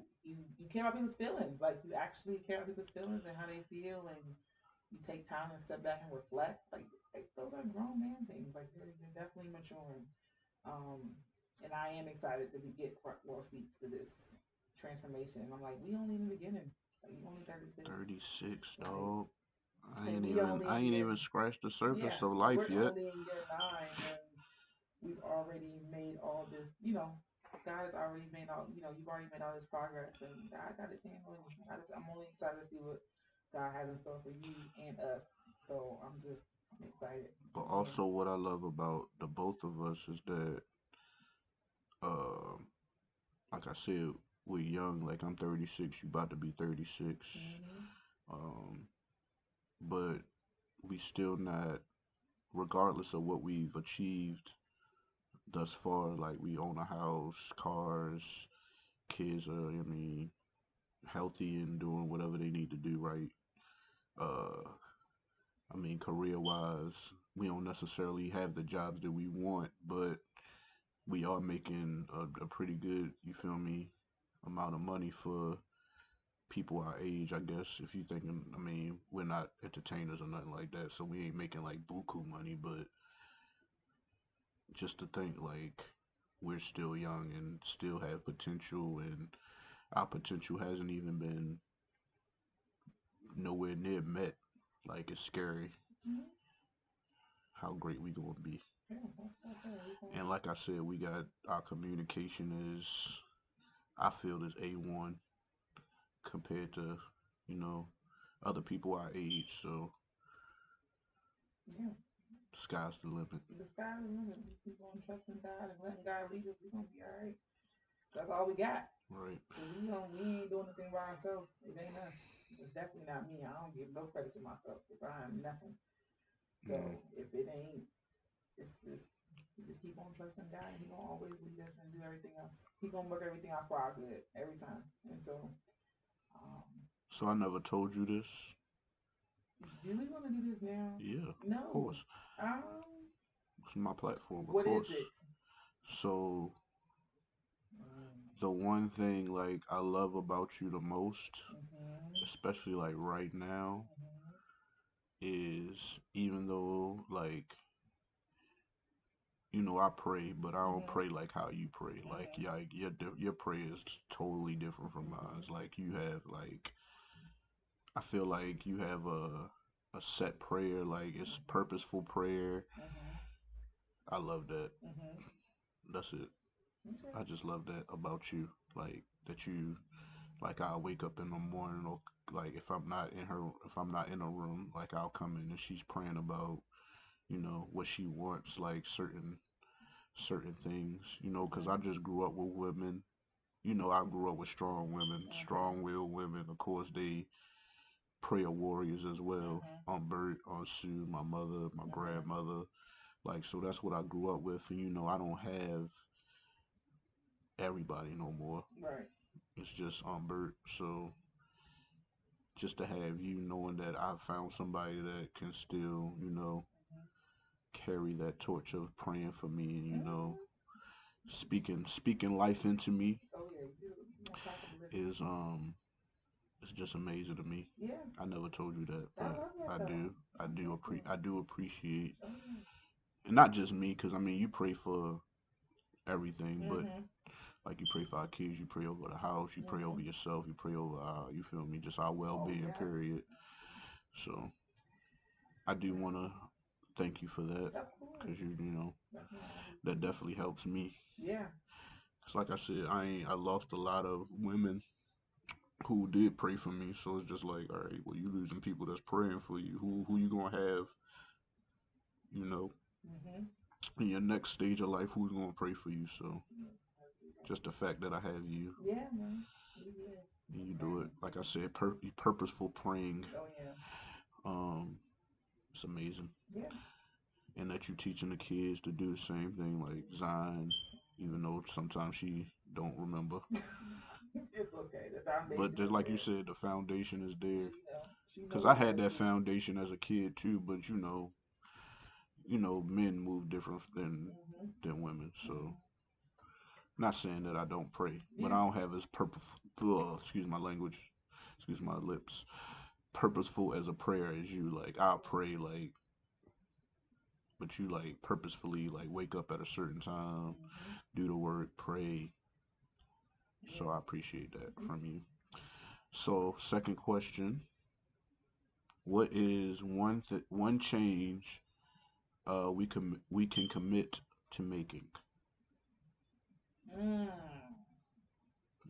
care about people's feelings. Like you actually care about people's feelings and how they feel, and you take time and step back and reflect. Like those are grown man things. Like they're definitely maturing. Um, and I am excited to get front row seats to this transformation. And I'm like, we only in the beginning. Like you only 36. 36, Like dog. and we only I in ain't year even scratched the surface yeah, of and life we're yet. only in year 9, and we've already made all this. God has already made all. You've already made all this progress, and God got His hand on you. I'm only excited to see what God has in store for you and us. So I'm excited But again. also, what I love about the both of us is that, uh, like I said, we're young. Like I'm 36, you about to be 36. Mm-hmm. Um, but we still not, regardless of what we've achieved thus far. Like we own a house, cars, kids are, I mean, healthy and doing whatever they need to do right. Uh, I mean, career wise, we don't necessarily have the jobs that we want, but we are making a pretty good, you feel me, amount of money for people our age, I guess. If you thinking, I mean, we're not entertainers or nothing like that, so we ain't making like buku money, but just to think like we're still young and still have potential, and our potential hasn't even been nowhere near met. Like it's scary Mm-hmm. how great we gonna be. Yeah, that's it. We And going like I said, we got our communication is, I feel, is A1 compared to, you know, other people our age. So yeah. sky's the limit. The sky is the limit. We keep on trusting God and letting God lead us. We're gonna be all right. That's all we got. Right. Cause we ain't doing anything by ourselves. It ain't us. It's definitely not me. I don't give no credit to myself if I am nothing. Mm. So if it ain't, it's just we just keep on trusting God. He gonna always lead us and do everything else. He gonna work everything out for our good every time. And so, um, So I never told you this. Do we want to do this now? Yeah, of No. course. Um, It's my platform, of what is course. it? So Mm. the one thing like I love about you the most, Mhm. especially like right now, Mhm. is even though like I pray, but I don't Mhm. pray like how you pray. Like Mhm. yeah, your prayer is totally different from mine. Mhm. It's like you have like I feel like you have a set prayer, like it's purposeful prayer. Mhm. I love that. Mhm. That's it. Okay. I just love that about you. Like that you like I'll wake up in the morning or like if I'm not in a room, like I'll come in and she's praying about, what she wants, like certain things, because I Mhm. just grew up with women. I grew up with strong women, Mhm. strong-willed women. Of course, they prayer warriors as well. Mhm. On Bert, on Sue, my mother, my Mhm. grandmother. Like, so that's what I grew up with. And, I don't have everybody no more. Right. It's just on Bert. So just to have you knowing that I found somebody that can still, Mhm. carry that torch of praying for me and, Mhm. speaking life into me Oh yeah, you on top of the list. is it's just amazing to me. Yeah, I never told you that, I but love that I though. do. I I do love that. I do appreciate, Oh yeah. and not just me, because I mean you pray for everything, but Mhm. like you pray for our kids, you pray over the house, you pray over Mhm. yourself, you pray over you feel me, just our well Oh being. yeah. Period. So I do want to thank you for that, Of course. because That's my that attitude. definitely helps me. Yeah. Cause like I said, I lost a lot of women who did pray for me. So it's just like, all right, well, you losing people that's praying for you. Who you gonna have, you know, Mhm. in your next stage of life? Who's gonna pray for you? So Yeah, that's exactly. just the fact that I have you Yeah, man. We here. and We you do it, praying. like I said, purposeful praying. Oh yeah. Um, it's amazing, Yeah. and that you teaching the kids to do the same thing, like Zion, even though sometimes she don't remember. It's okay. The But foundation just is like you there. said, the foundation is there. She know. She know Cause I what had works that for me. foundation as a kid too, but men move different Mhm. than women. So Mhm. not saying that I don't pray, but Yeah. I don't have as purposeful. Excuse my language. Excuse my lips. Purposeful as a prayer as you. Like I'll pray like, but you like purposefully like wake up at a certain time, Mhm. do the work, pray. So Yeah. I appreciate that Yeah. from you. So second question: what is one change we can commit to making? Mm.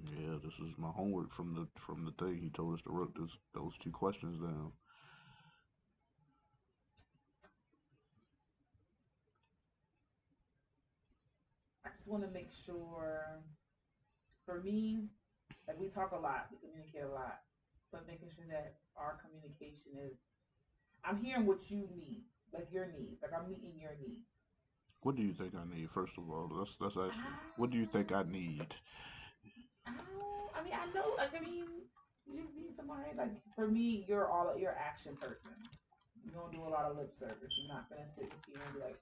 Yeah, this is my homework from the thing. He told us to write those two questions down. I just want to make sure. For me, like we talk a lot, we communicate a lot, but making sure that our communication is. I'm hearing what you need, like your needs, like I'm meeting your needs. What do you think I need? First of all, let's ask you. What do you think I Ah, need? I mean, I know. Like, I mean, you just need somebody. Like, for me, you're an action person. You don't do a lot of lip service. You're not gonna sit here and be like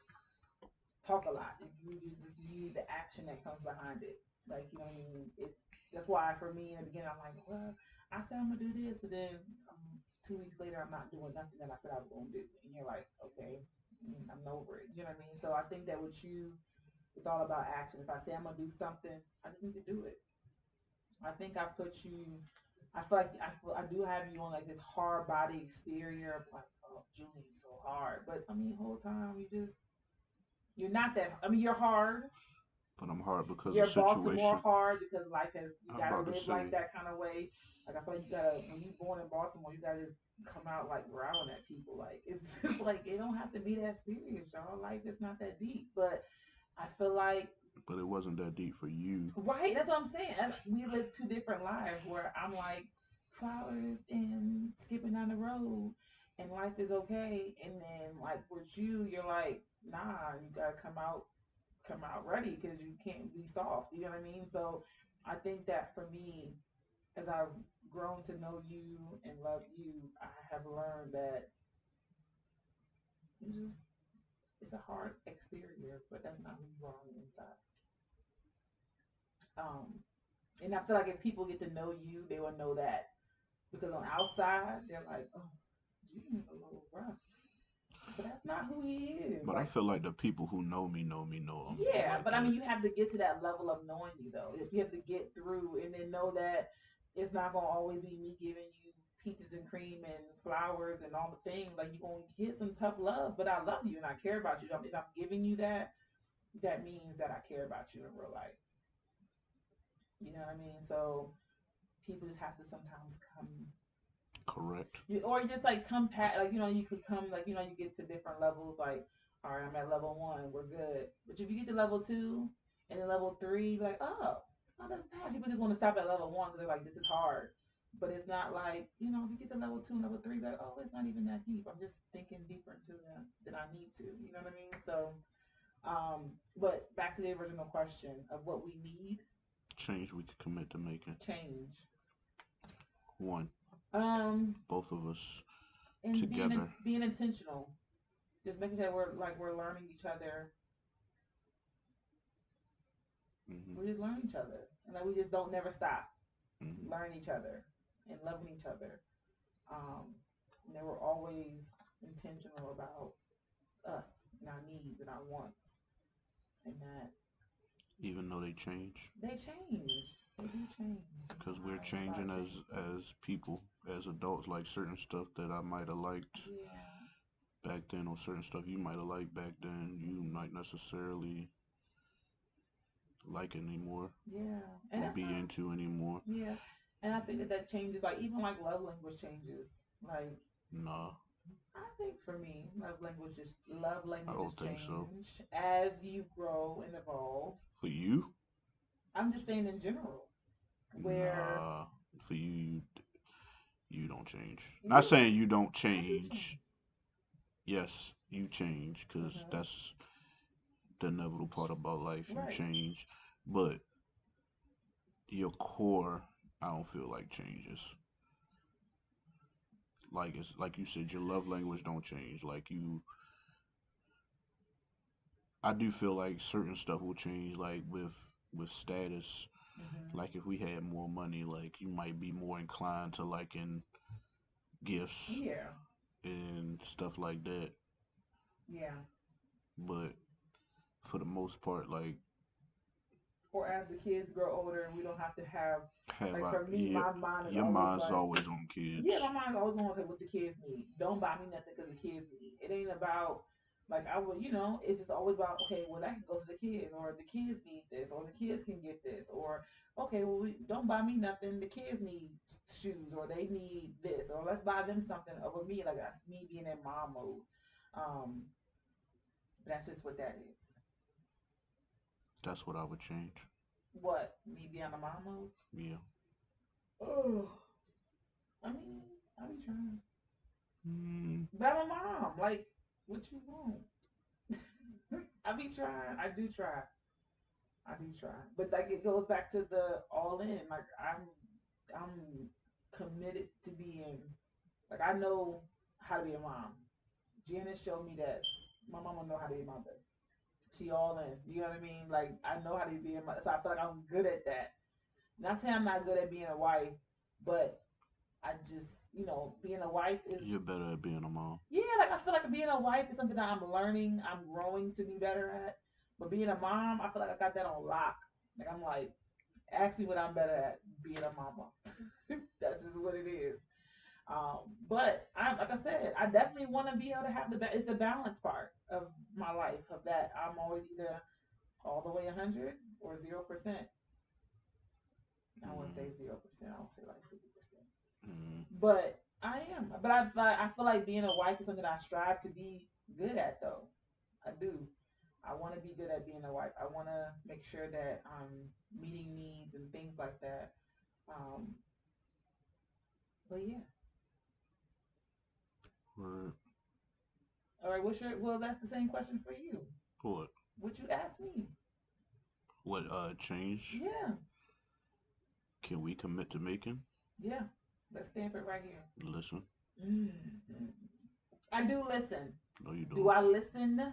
talk a lot. You just need the action that comes behind it. Like, you know what I mean? It's that's why for me in the beginning I'm like, well, I said I'm gonna do this, but then 2 weeks later I'm not doing nothing that I said I was gonna do, and you're like, okay, I'm over it. You know what I mean? So I think that with you, it's all about action. If I say I'm gonna do something, I just need to do it. I think I put you. I feel like I do have you on like this hard body exterior of like, oh, Julie's so hard. But I mean, the whole time you're not that. I mean, you're hard. But I'm hard because of You're Baltimore situation. hard because life has you I'm gotta about to live like say, that kind of way. Like I feel like you gotta when you born in Baltimore, you gotta just come out like growling at people. Like it's just like it don't have to be that serious, y'all. Life is not that deep. But I feel like but it wasn't that deep for you. right, that's what I'm saying. We live two different lives where I'm like flowers and skipping down the road and life is okay. And then like with you, you're like, nah, you gotta come out ready because you can't be soft. You know what I mean? So I think that for me, as I've grown to know you and love you, I have learned that it's just it's a hard exterior, but that's not who you are on the inside. Um, and I feel like if people get to know you, they will know that because on outside they're like, oh, Julian's a little rough, but that's not who he is. But I Like, feel like the people who know him yeah, like but I that. mean, you have to get to that level of knowing me though. You have to get through and then know that it's not gonna always be me giving you peaches and cream and flowers and all the things. Like you're gonna get some tough love, but I love you and I care about you. If I'm giving you that, that means that I care about you in real life. You know what I mean? So people just have to sometimes come Correct. or you just like come pat like you could come like you get to different levels like all right, I'm at level one, we're good. But if you get to level two and then level three, like oh, it's not as bad. People just want to stop at level one because they're like this is hard, but it's not like if you get to level two and level three, like oh, it's not even that deep. I'm just thinking deeper into that than I need to. You know what I mean? So, but back to the original question of what we need Change we could commit to making. change. One. Um, Both of us and together. being intentional, just making sure we're learning each other. Hmm. We're just learning each other, and like we just don't never stop Hmm. learning each other and loving each other. Um, and they were always intentional about us and our needs and our wants, and that Even though they change, they change. They do change. I'm because we're not lying about changing change. as people, as adults. Like certain stuff that I might have liked Yeah, back then, or certain stuff you might have liked back then, you might necessarily like anymore yeah, and or that's be fine. into anymore. Yeah, and I think that changes. Like even like love language changes. Like Nah, I think for me, love I languages don't think so. change as you grow and evolve. For you, I'm just saying in general, where nah. For you don't change. Not you, saying you don't I do change. change. Yes, you change because Hmm. that's the inevitable part about life. You Right. change, but your core, I don't feel like changes. Like it's like you said, your love language don't change. Like you, I do feel like certain stuff will change. Like with status, Hmm. like if we had more money, like you might be more inclined to liking gifts Yeah. and stuff like that. Yeah. But for the most part, like Or as the kids grow older and we don't have to have, have like I for me, yeah, my mind is your always mind's like, always on yeah, kids. my mind's always going, okay, what the kids need. Don't buy me nothing because the kids need. It ain't about like I would, it's just always about okay, well that can go to the kids, or the kids need this, or the kids can get this, or okay, well we don't buy me nothing. The kids need shoes, or they need this, or let's buy them something. Over me, like that's me being in mom mode. Um, that's just what that is. That's what I would change. What me being a mom mode? Yeah. Oh, I mean, I be trying, Mm, but I'm a mom. Like, what you want? I be trying. I do try. I do try, but like it goes back to the all in. Like I'm committed to being like I know how to be a mom. Janice showed me that my mama know how to be a mother. She all in. You know what I mean? Like I know how to be a mother, so I feel like I'm good at that. Not saying I'm not good at being a wife, but I just being a wife is you're better at being a mom. yeah. Like I feel like being a wife is something that I'm learning. I'm growing to be better at. But being a mom, I feel like I got that on lock. Like I'm like ask me what I'm better at being a mama. That's just what it is. But I, like I said, I definitely want to be able to have it's the balance part of my life of that I'm always either all the way 100 or 0%. I wouldn't Mm, say 0%. I would say like 50%. mm, But I am. But I feel like being a wife is something I strive to be good at though. I do. I want to be good at being a wife. I want to make sure that I'm meeting needs and things like that. Um, but yeah. word. All right. Well, that's the same question for you. What? What you asked me? What change? Yeah. Can we commit to making? Yeah, let's stamp it right here. Listen. Mm-hmm. I do listen. No, you Do don't. I listen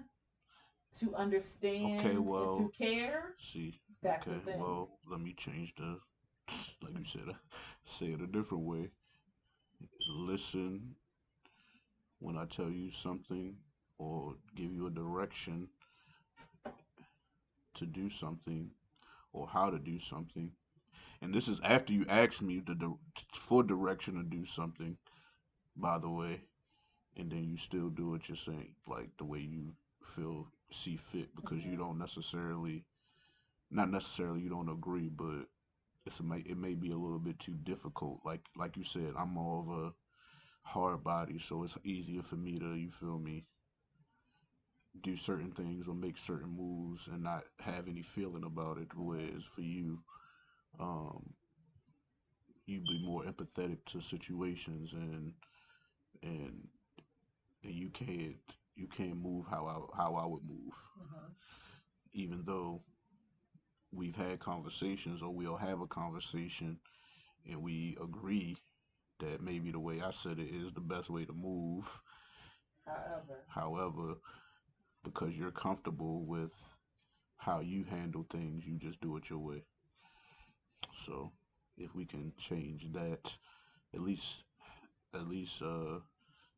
to Okay, understand and to well, care? see. That's the Okay, thing. well, let me change the, like you said, say it a different way. Listen when I tell you something or give you a direction to do something or how to do something. And this is after you ask me for direction to do something, by the way, and then you still do it. You're saying like the way you feel see fit because you Mm-hmm. don't necessarily, not necessarily you don't agree, but it may be a little bit too difficult. Like you said, I'm more of a hard body, so it's easier for me to, you feel me, do certain things or make certain moves and not have any feeling about it. Whereas Mm-hmm. for you, um, you be more empathetic to situations and and you can't move how I would move, Mm-hmm. even though we've had conversations or we'll have a conversation and we agree that maybe the way I said it is the best way to move. However, However, because you're comfortable with how you handle things, you just do it your way. So if we can change that, at least at least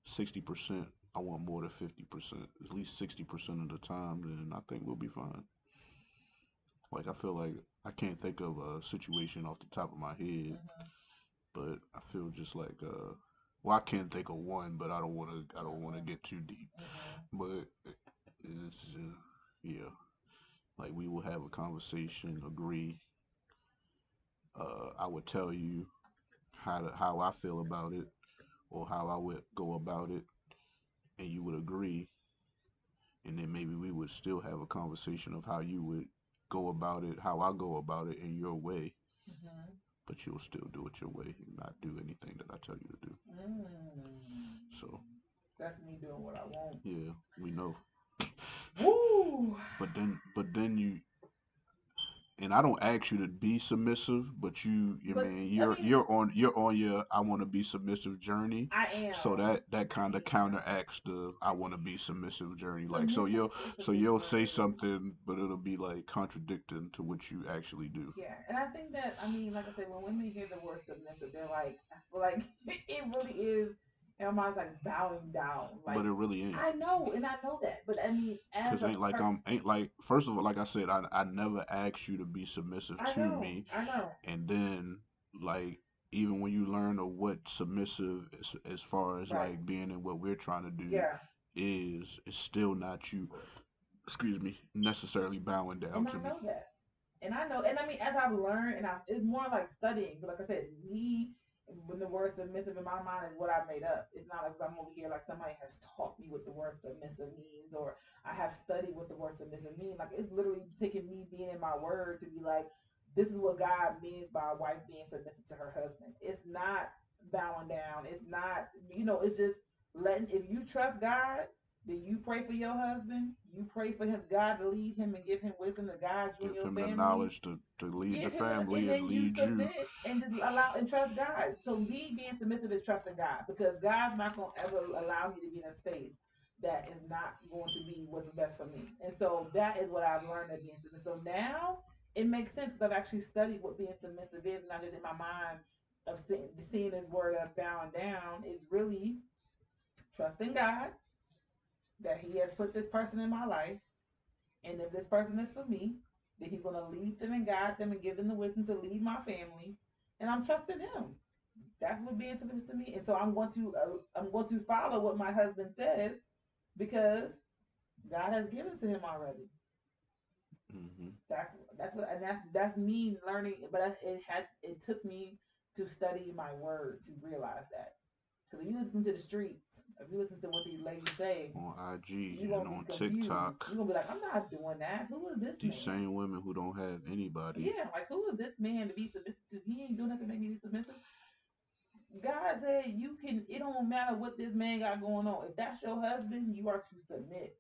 60%, I want more than 50%. At least 60% of the time, then I think we'll be fine. Like I feel like I can't think of a situation off the top of my head, mm-hmm. but I feel just like well, I can't think of one, but I don't want to Mm-hmm. get too deep. Mm-hmm. But it's yeah, like we will have a conversation, agree. I would tell you how I feel about it or how I would go about it, and you would agree, and then maybe we would still have a conversation of how you would go about it, how I go about it in your way, Mm-hmm. but you'll still do it your way and not do anything that I tell you to do. Mm. So That's me doing what I want. yeah, we know. Woo! But then you, and I don't ask you to be submissive, but you But mean I mean, you're on your I want to be submissive journey, I so am. that I kind of am. counteracts the I want to be submissive journey. Like Submissive is a so big you'll say word. something, but it'll be like contradicting to what you actually do. Yeah, and I think that I mean, like I said, when women hear the word submissive, they're like, I feel like it really is. And my mind's like bowing down. But Like it really ain't. I know, and I know that, but I mean, as Cause a ain't like first of all, like I said, I never asked you to be submissive I to know, me, I know, and then like even when you learn of what submissive as far as right? like being in what we're trying to do Yeah, is, it's still not you, excuse me, necessarily bowing down and to I me. know that. And I know, and I mean, as I've learned, and it's more like studying. 'Cause like I said, me, when the word submissive in my mind is what I made up. It's not like I'm over here like somebody has taught me what the word submissive means, or I have studied what the word submissive means. Like it's literally taking me being in my word to be like, this is what God means by a wife being submissive to her husband. It's not bowing down. It's not, it's just letting. If you trust God, then you pray for your husband. You pray for him, God to lead him and give him wisdom to guide you and Give your him the family. knowledge to lead the Give him the, family and and then you lead you. submit and just allow and trust God. So me being submissive is trusting God because God's not gonna ever allow me to be in a space that is not going to be what's best for me. And so that is what I've learned of being submissive. So now it makes sense because I've actually studied what being submissive is, not just in my mind of seeing this word of bowing down. It's really trusting God that He has put this person in my life, and if this person is for me, then He's going to lead them and guide them and give them the wisdom to lead my family, and I'm trusting Him. That's what being submissive to me. And so I'm going to follow what my husband says because God has given to him already. Hmm. That's what, and that's me learning. But it took me to study my word to realize that. Because if you listen to the streets, if you listen to what these ladies say, On IG you're and gonna be on confused. TikTok, You're gonna be like, I'm not doing that. Who is this these man? same women who don't have anybody, Yeah, like who is this man to be submissive to? He ain't doing nothing to make me be submissive. God said you can. It don't matter what this man got going on. If that's your husband, you are to submit.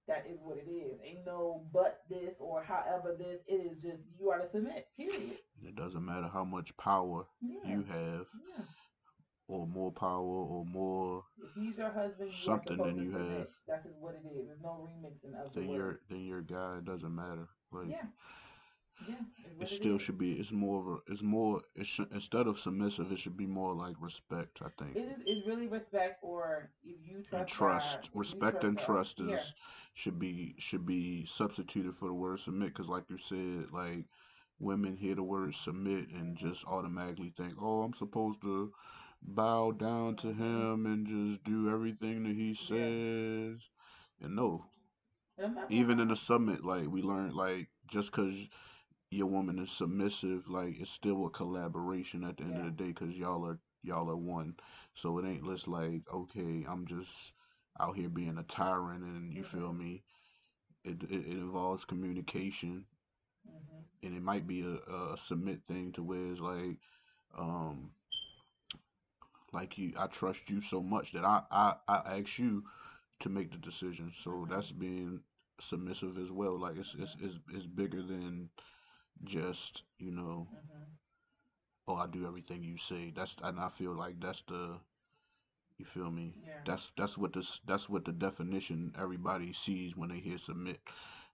That is what it is. Ain't no but this or however this. It is just you are to submit. Period. It doesn't matter how much power Yeah. you have, Yeah. or more power, or more If he's your husband, you are something supposed than to you have, submit. That's just what it is. There's no remixing of the then word. your guy. It doesn't matter. Like, Yeah. Yeah. Is it what it still is. should be. It's more of a. It's more. It should, instead of submissive, it should be more like respect. I think. It's really respect, or if you And trust God, trust, if you respect trust and God. trust Yeah. is should be substituted for the word submit. Because like you said, like women hear the word submit and Mhm. just automatically think, oh, I'm supposed to bow down to Mhm. him and just do everything that he Yeah. says. And no, And I'm not gonna even in the lie. summit, like we learned, like just because your woman is submissive, like it's still a collaboration at the end of Yeah. the day because y'all are one. So it ain't just like, okay, I'm just out here being a tyrant, and you feel Mhm. me. It involves communication, Mhm. and it might be a submit thing to where it's um like you, I trust you so much that I ask you to make the decision. So Mhm. that's being submissive as well. Like Mhm. it's bigger than just, Mhm. oh, I do everything you say. That's, and I feel like that's the, you feel me? Yeah. That's what the definition everybody sees when they hear submit.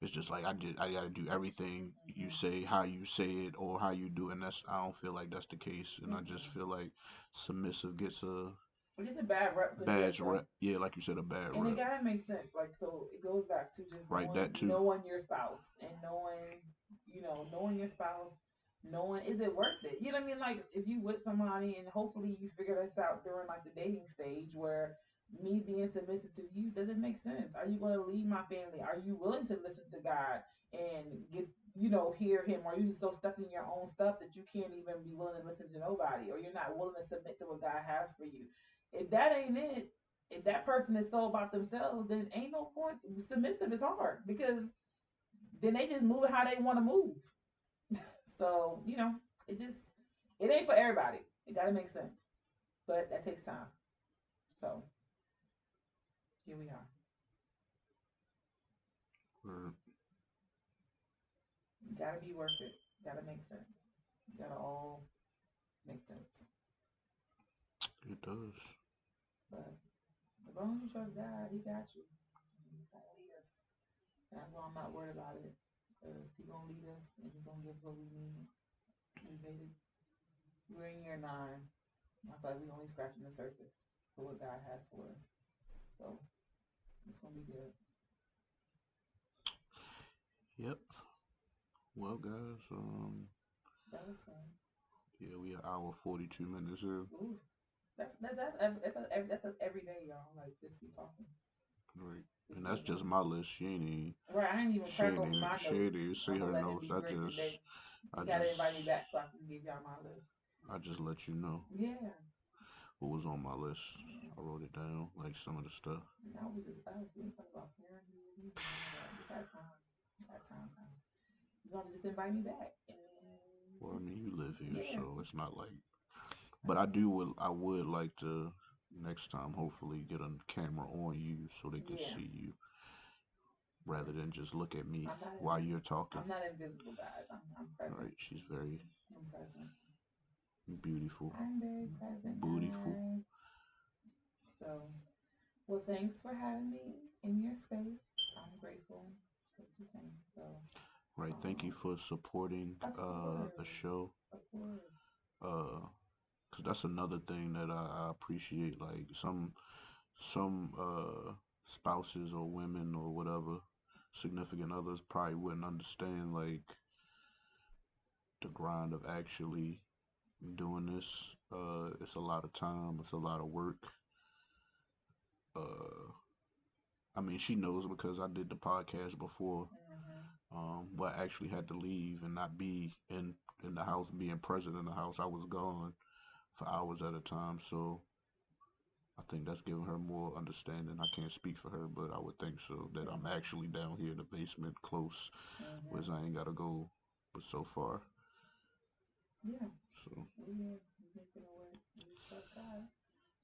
It's just like I gotta do everything you Mhm. say, how you say it, or how you do it. And that's, I don't feel like that's the case. And I just Mm-mm. feel like submissive gets a Which is a bad rep because yes, bad rep. Yeah, like you said, a bad and it rep. gotta make sense. Like so, it goes back to just Right, knowing that too. knowing your spouse and knowing knowing your spouse, knowing is it worth it. You know what I mean? Like if you with somebody and hopefully you figure this out during like the dating stage where me being submissive to you doesn't make sense. Are you going to leave my family? Are you willing to listen to God and get hear Him? Or are you so stuck in your own stuff that you can't even be willing to listen to nobody, or you're not willing to submit to what God has for you? If that ain't it, if that person is so about themselves, then ain't no point. Submissive is hard because then they just move it how they want to move. So it just it ain't for everybody. It got to make sense, but that takes time. So here we are. Or Got to be worth it. Got to make sense. Got to all make sense. it does. But as long as you trust God, He got you. He's gonna lead us. That's why I'm not worried about it because He gonna lead us and He gonna give us what we need. We made it. We're in year 9. I feel like we only scratching the surface for what God has for us. So it's gonna be good. Yep. Well, guys, That was fun. yeah, we an hour 42 minutes here. Ooh, that's us every day, y'all. Like just be talking. Right. Just And be that's just talking. my list. She ain't even Right, I ain't even crack open my she notes. ain't even see I'm gonna her let it notes. be great today. I You just gotta invite me back so I can give y'all my list. I just let you know Yeah, what was on my list. yeah. I wrote it down, like some of the stuff. That was just us. We ain't talk about parenthood. We ain't none of that. We got time. We got time. You gonna just invite me back and Well, I mean, you live here, yeah, so it's not like. But that's fine. I would like to next time, hopefully, get a camera on you so they can Yeah, see you yeah. rather than just look at me I'm not while you're talking. I'm not invisible, guys. I'm All present. right, she's very I'm present. beautiful, I'm very present, beautiful. guys. So, well, thanks for having me in your space. I'm grateful. That's the thing. So, Right, thank you um, for supporting of the course, show. of course. Uh, Cause that's another thing that I appreciate. Like some spouses or women or whatever significant others probably wouldn't understand like the grind of actually doing this. It's a lot of time. It's a lot of work. Uh, I mean, she knows because I did the podcast before. Hmm. But I actually had to leave and not be in the house, being present in the house. I was gone for hours at a time, so I think that's giving her more understanding. I can't speak for her, but I would think so. That I'm Hmm. actually down here in the basement, close, Hmm. whereas I ain't gotta go, but so far. Yeah, So we making it work. We just trust God.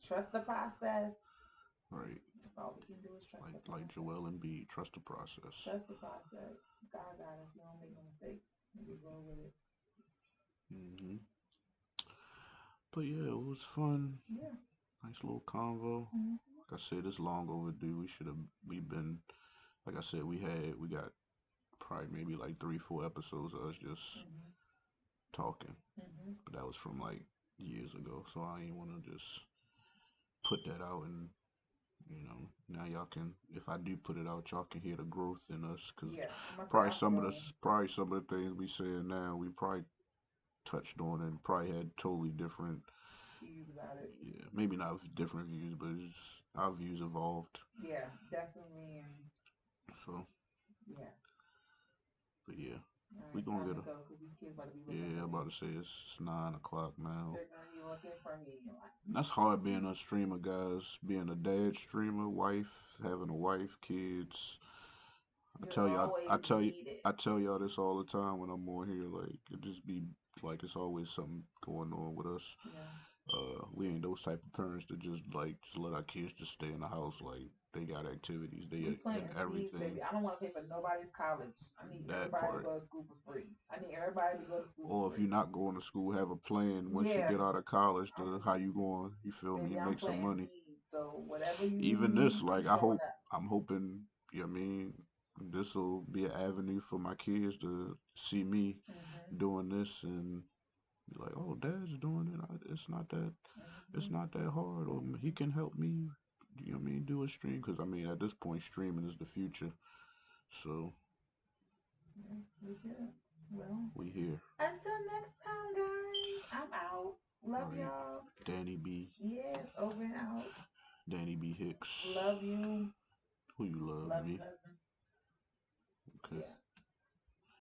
Trust the process. Right. That's all we can do is trust the Like process. Joel and B, trust the process. Trust the process. God got us. He don't make no mistakes. We just roll with it. Hmm. But yeah, it was fun. Yeah. Nice little convo. Mm-hmm. Like I said, it's long overdue. We been like I said, we got probably maybe like 3, 4 episodes of us just Mm-hmm. talking. Mm-hmm. But that was from like years ago, so I ain't wanna just put that out and now y'all can, if I do put it out, y'all can hear the growth in us, cause Yeah. I'm gonna say I've grown probably some of the things we saying now we probably touched on and probably had totally different, views about it. yeah, maybe not different views, but it's, our views evolved. Yeah, definitely. And So, yeah. but yeah, All right, we it's gonna time get to a, go because these kids about to be looking yeah, for I'm me. about to say it's 9 o'clock now. They're gonna be looking for me. Like, That's hard being a streamer, guys. Being a dad streamer, wife, having a wife, kids. I you're tell you, always needed. I tell y'all this all the time when I'm on here. Like it just be like it's always something going on with us. Yeah. We ain't those type of parents that just let our kids just stay in the house. Like they got activities, We they and planting seeds, everything. baby. I don't want to pay for nobody's college. I need That everybody to part. go to school for free. I need everybody to go to school Or for if free. you're not going to school, have a plan once you Yeah. get out of college I'm to how you going. You feel me? baby, I'm Make some planting money. seeds. So whatever you Even need, this, I'm like showing up. I'm hoping. You know what I mean, this will be an avenue for my kids to see me Mm-hmm. doing this and be like, oh, dad's doing it. It's Mm-hmm. not that hard. Or he can help me. You know what I mean? Do a stream because I mean at this point streaming is the future. So Yeah, we good. Well, we here. until next time, guys. I'm out. All Love right, y'all. Danny B. Yes, over and out. Danny B. Hicks. Love you. Who you love Love you, me? husband. Okay. Yeah.